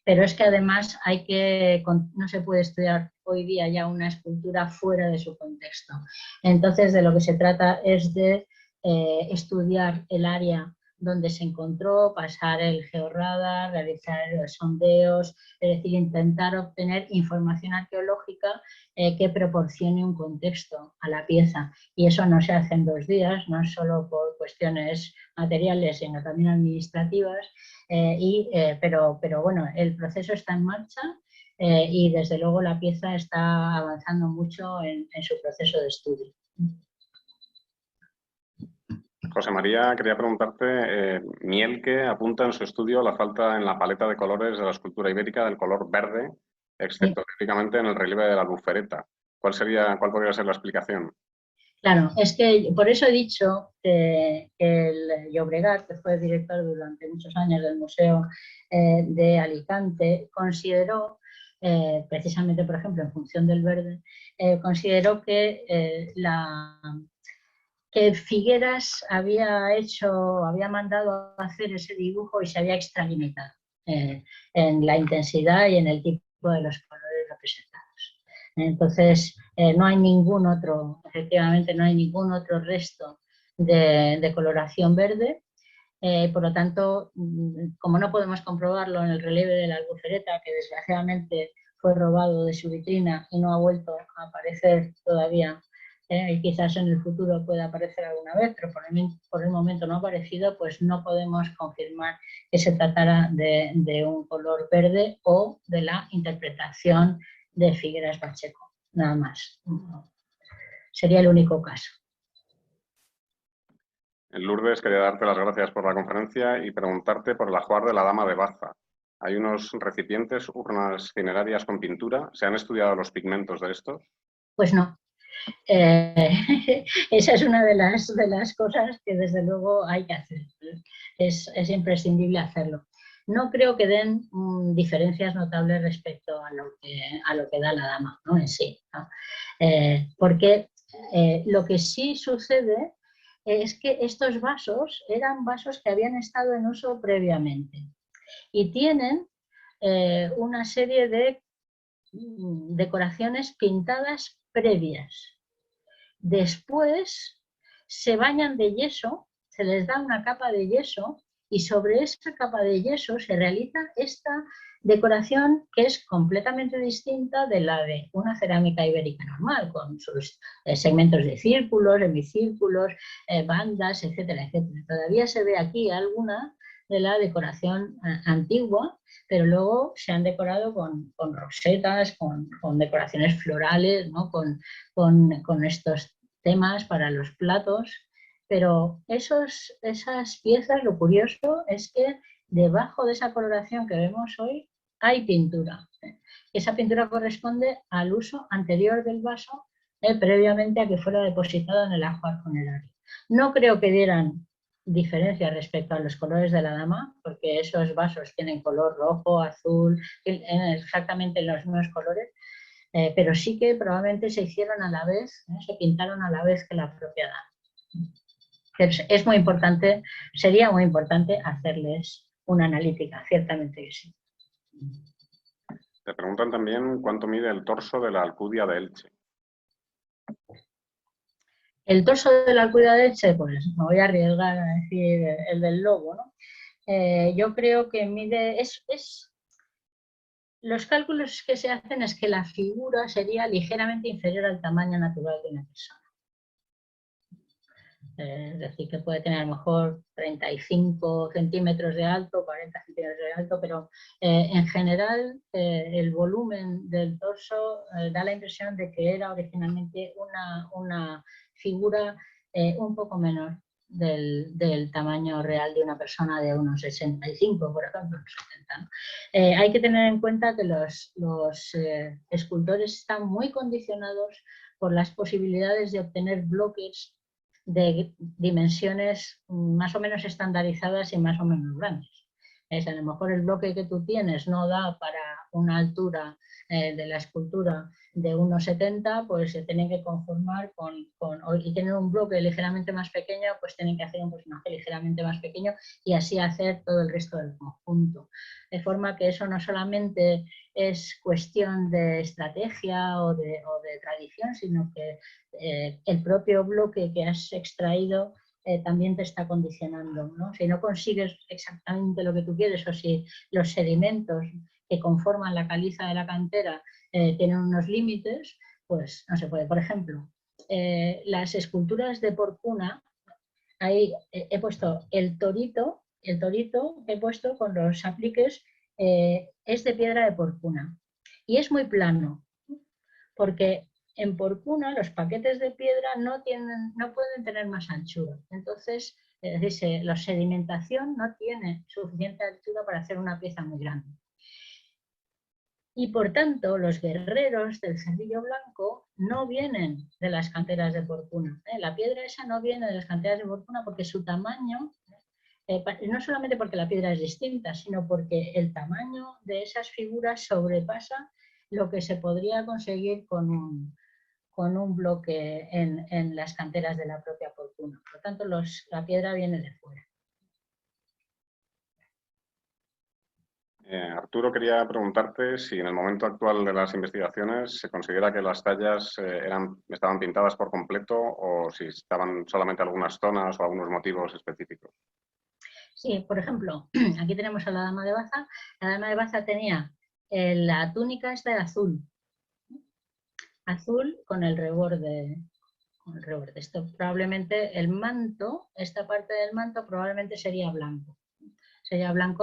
pero es que además no se puede estudiar hoy día ya una escultura fuera de su contexto. Entonces, de lo que se trata es de estudiar el área donde se encontró, pasar el georradar, realizar sondeos, es decir, intentar obtener información arqueológica que proporcione un contexto a la pieza. Y eso no se hace en 2 días, no solo por cuestiones materiales, sino también administrativas. Pero bueno, el proceso está en marcha y desde luego la pieza está avanzando mucho en su proceso de estudio. José María, quería preguntarte, Mielke apunta en su estudio la falta en la paleta de colores de la escultura ibérica del color verde, excepto típicamente en el relieve de la Albufereta. ¿Cuál podría ser la explicación? Claro, es que por eso he dicho que el Llobregat, que fue director durante muchos años del Museo de Alicante, consideró, precisamente por ejemplo en función del verde, consideró que Figueras había mandado a hacer ese dibujo y se había extralimitado en la intensidad y en el tipo de los colores representados. Entonces, no hay ningún otro, efectivamente, no hay ningún otro resto de coloración verde. Por lo tanto, como no podemos comprobarlo en el relieve de la Albufereta, que desgraciadamente fue robado de su vitrina y no ha vuelto a aparecer todavía, y quizás en el futuro pueda aparecer alguna vez, pero por el momento no ha aparecido, pues no podemos confirmar que se tratara de un color verde o de la interpretación de Figueras Pacheco, nada más. Sería el único caso. Lourdes, quería darte las gracias por la conferencia y preguntarte por el ajuar de la Dama de Baza. Hay unos recipientes, urnas cinerarias con pintura. ¿Se han estudiado los pigmentos de estos? Pues no. Esa es una de las cosas que desde luego hay que hacer. Es imprescindible hacerlo. No creo que den diferencias notables respecto a lo que da la dama, ¿no? En sí, ¿no? Porque lo que sí sucede es que estos vasos eran vasos que habían estado en uso previamente y tienen una serie de decoraciones pintadas previas. Después se bañan de yeso, se les da una capa de yeso y sobre esa capa de yeso se realiza esta decoración que es completamente distinta de la de una cerámica ibérica normal, con sus segmentos de círculos, semicírculos, bandas, etcétera, etcétera. Todavía se ve aquí alguna de la decoración antigua, pero luego se han decorado con rosetas, con decoraciones florales, ¿no? con estos temas para los platos, pero esas piezas, lo curioso es que debajo de esa coloración que vemos hoy hay pintura. Esa pintura corresponde al uso anterior del vaso previamente a que fuera depositado en el ajuar funerario. No creo que dieran diferencia respecto a los colores de la dama, porque esos vasos tienen color rojo, azul, exactamente los mismos colores, pero sí que probablemente se hicieron a la vez, se pintaron a la vez que la propia dama. Es muy importante, sería muy importante hacerles una analítica, ciertamente que sí. Te preguntan también cuánto mide el torso de la Alcudia de Elche. El torso de la Alcudia de Elche, pues me voy a arriesgar a decir el del lobo, ¿no? Yo creo que mide, los cálculos que se hacen es que la figura sería ligeramente inferior al tamaño natural de una persona. Es decir, que puede tener a lo mejor 35 centímetros de alto, 40 centímetros de alto, pero en general el volumen del torso da la impresión de que era originalmente una figura un poco menor del tamaño real de una persona de unos 65, por ejemplo, unos 70, ¿no? Hay que tener en cuenta que los escultores están muy condicionados por las posibilidades de obtener bloques de dimensiones más o menos estandarizadas y más o menos grandes. A lo mejor el bloque que tú tienes no da para una altura de la escultura de 1,70, pues se tienen que conformar y tener un bloque ligeramente más pequeño, pues tienen que hacer un personaje ligeramente más pequeño y así hacer todo el resto del conjunto. De forma que eso no solamente es cuestión de estrategia o de tradición, sino que el propio bloque que has extraído también te está condicionando, ¿no? Si no consigues exactamente lo que tú quieres o si los sedimentos que conforman la caliza de la cantera tienen unos límites, pues no se puede. Por ejemplo, las esculturas de porcuna, ahí he puesto el torito que he puesto con los apliques, es de piedra de porcuna y es muy plano, porque en porcuna los paquetes de piedra no pueden tener más anchura. Entonces, la sedimentación no tiene suficiente altura para hacer una pieza muy grande. Y por tanto, los guerreros del Cerrillo Blanco no vienen de las canteras de porcuna. La piedra esa no viene de las canteras de porcuna porque su tamaño, no solamente porque la piedra es distinta, sino porque el tamaño de esas figuras sobrepasa lo que se podría conseguir con un bloque en las canteras de la propia porcuna. Por lo tanto, la piedra viene de fuera. Arturo, quería preguntarte si en el momento actual de las investigaciones se considera que las tallas estaban pintadas por completo o si estaban solamente algunas zonas o algunos motivos específicos. Sí, por ejemplo, aquí tenemos a la dama de Baza. La dama de Baza tenía la túnica esta de azul con el reborde. Esto probablemente el manto, esta parte del manto probablemente sería blanco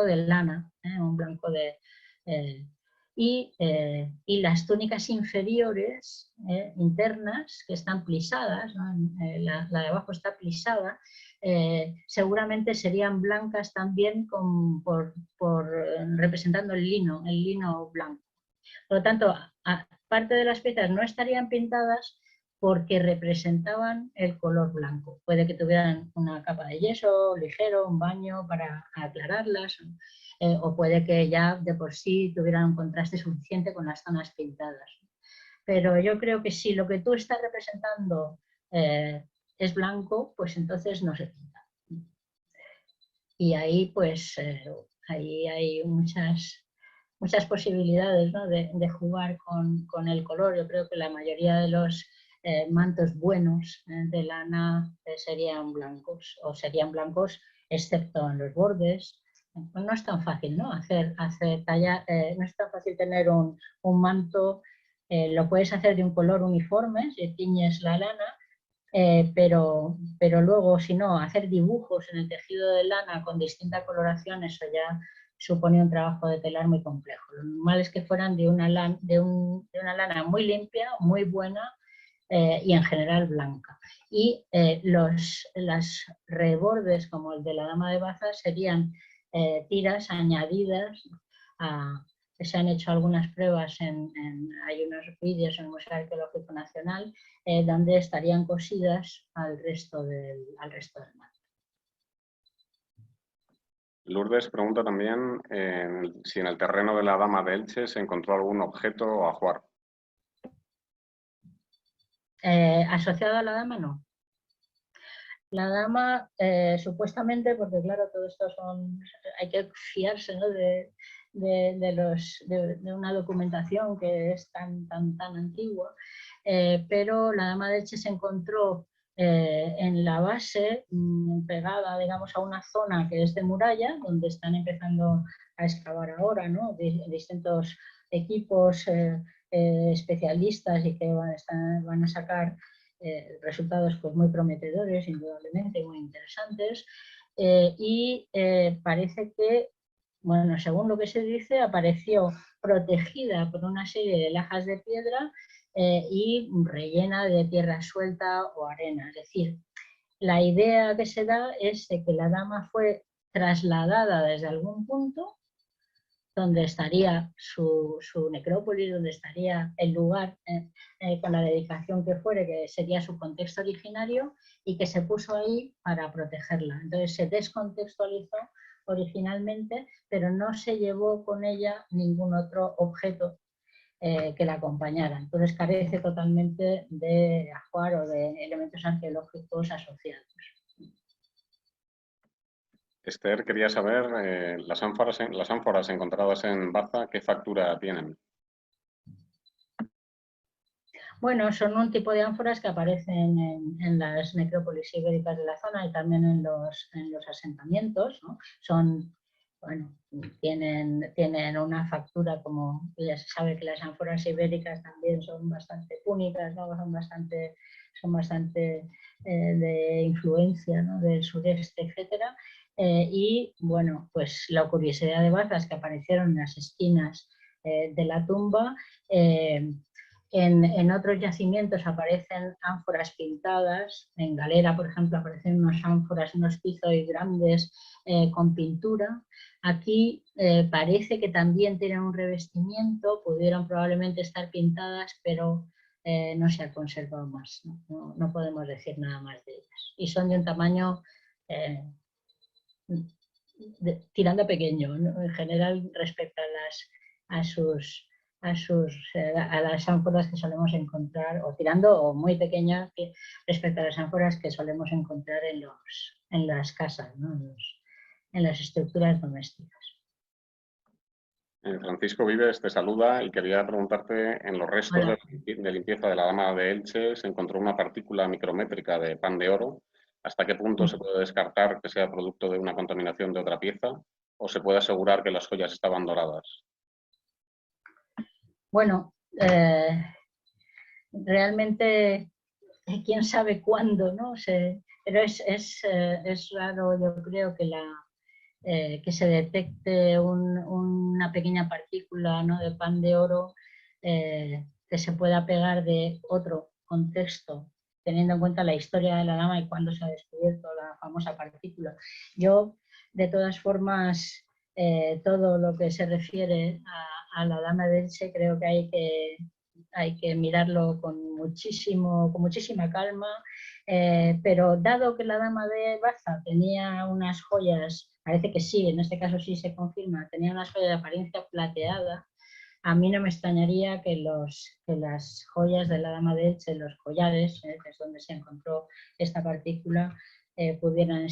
de lana, un blanco de... y las túnicas inferiores, internas, que están plisadas, ¿no? La de abajo está plisada, seguramente serían blancas también representando el lino blanco. Por lo tanto, parte de las piezas no estarían pintadas porque representaban el color blanco. Puede que tuvieran una capa de yeso ligero, un baño para aclararlas, o puede que ya de por sí tuvieran un contraste suficiente con las zonas pintadas. Pero yo creo que si lo que tú estás representando es blanco, pues entonces no se pinta. Y ahí pues ahí hay muchas posibilidades, ¿no? de jugar con el color. Yo creo que la mayoría de los mantos buenos de lana serían blancos, excepto en los bordes. No es tan fácil, ¿no? hacer talla, no es tan fácil tener un manto, lo puedes hacer de un color uniforme si tiñes la lana, pero luego, si no, hacer dibujos en el tejido de lana con distinta coloración, eso ya supone un trabajo de telar muy complejo. Lo normal es que fueran de una lana muy limpia, muy buena y en general blanca. Y los rebordes, como el de la dama de Baza, serían tiras añadidas se han hecho algunas pruebas, hay unos vídeos en el Museo Arqueológico Nacional donde estarían cosidas al resto del manto. Lourdes pregunta también si en el terreno de la dama de Elche se encontró algún objeto o ajuar. Asociado a la dama, no. La dama, supuestamente, porque claro, todo esto hay que fiarse, ¿no? de una documentación que es tan antigua, pero la dama de Elche se encontró en la base, pegada, digamos, a una zona que es de muralla, donde están empezando a excavar ahora, ¿no? Distintos equipos especialistas y que van a sacar resultados pues, muy prometedores, indudablemente, muy interesantes. Parece que, bueno, según lo que se dice, apareció protegida por una serie de lajas de piedra y rellena de tierra suelta o arena. Es decir, la idea que se da es de que la dama fue trasladada desde algún punto donde estaría su necrópolis, donde estaría el lugar con la dedicación que fuere, que sería su contexto originario, y que se puso ahí para protegerla. Entonces se descontextualizó originalmente, pero no se llevó con ella ningún otro objeto que la acompañara. Entonces carece totalmente de ajuar o de elementos arqueológicos asociados. Esther quería saber, las ánforas encontradas en Baza, ¿qué factura tienen? Bueno, son un tipo de ánforas que aparecen en las necrópolis ibéricas de la zona y también en los asentamientos, ¿no? Son, bueno, tienen una factura, como ya se sabe que las ánforas ibéricas también son bastante únicas, ¿no? Son bastante de influencia, ¿no? Del sureste, etcétera. Y bueno, pues la curiosidad de Bazas que aparecieron en las esquinas de la tumba. En otros yacimientos aparecen ánforas pintadas, en Galera, por ejemplo, aparecen unas ánforas, unos pizois grandes con pintura. Aquí parece que también tienen un revestimiento, pudieron probablemente estar pintadas, pero no se ha conservado más, no podemos decir nada más de ellas. Y son de un tamaño tirando a pequeño, ¿no? En general respecto a las ánforas que solemos encontrar, o tirando o muy pequeñas respecto a las ánforas que solemos encontrar en las casas, ¿no? En las estructuras domésticas. Francisco Vives te saluda y quería preguntarte, en los restos de limpieza de la Dama de Elche se encontró una partícula micrométrica de pan de oro. ¿Hasta qué punto se puede descartar que sea producto de una contaminación de otra pieza o se puede asegurar que las joyas estaban doradas? Bueno, realmente quién sabe cuándo, ¿no? Pero es raro, yo creo, que se detecte una pequeña partícula, ¿no? De pan de oro que se pueda pegar de otro contexto, teniendo en cuenta la historia de la dama y cuándo se ha descubierto la famosa partícula. Yo, de todas formas, todo lo que se refiere a la dama de Elche creo que hay que mirarlo con muchísima calma, pero dado que la dama de Baza tenía unas joyas, parece que sí, en este caso sí se confirma, tenía unas joyas de apariencia plateada, a mí no me extrañaría que las joyas de la dama de Elche, los collares, que es donde se encontró esta partícula, pudieran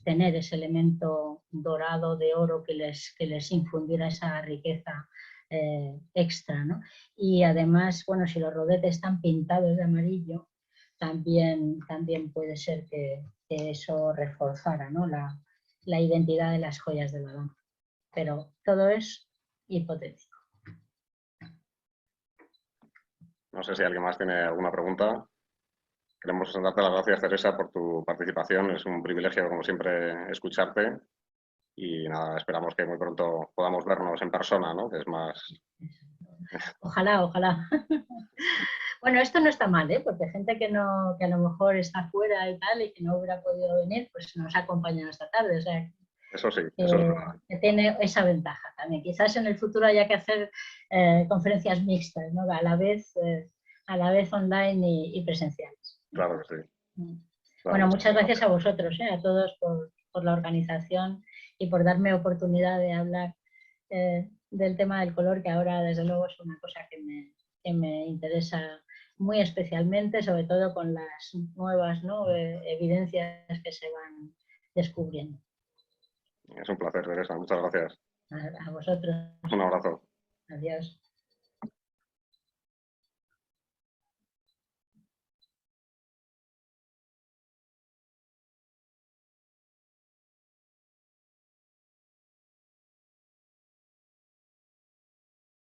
tener ese elemento dorado de oro que les infundiera esa riqueza extra, ¿no? Y además, bueno, si los rodetes están pintados de amarillo, también puede ser que eso reforzara, ¿no? la identidad de las joyas de la dama. Pero todo es hipotético. No sé si alguien más tiene alguna pregunta. Queremos darte las gracias, Teresa, por tu participación. Es un privilegio, como siempre, escucharte. Y nada, esperamos que muy pronto podamos vernos en persona, ¿no? Que es más... Ojalá. Bueno, esto no está mal, ¿eh? Porque gente que a lo mejor está fuera y tal y que no hubiera podido venir, pues nos ha acompañado esta tarde. O sea, eso sí, eso es verdad. Que tiene esa ventaja también. Quizás en el futuro haya que hacer conferencias mixtas, ¿no? A la vez online y presenciales. Claro que sí. Claro, bueno, muchas gracias a vosotros, a todos por la organización y por darme oportunidad de hablar del tema del color, que ahora desde luego es una cosa que me interesa muy especialmente, sobre todo con las nuevas, ¿no? Evidencias que se van descubriendo. Es un placer, Teresa. Muchas gracias. A vosotros. Un abrazo. Adiós.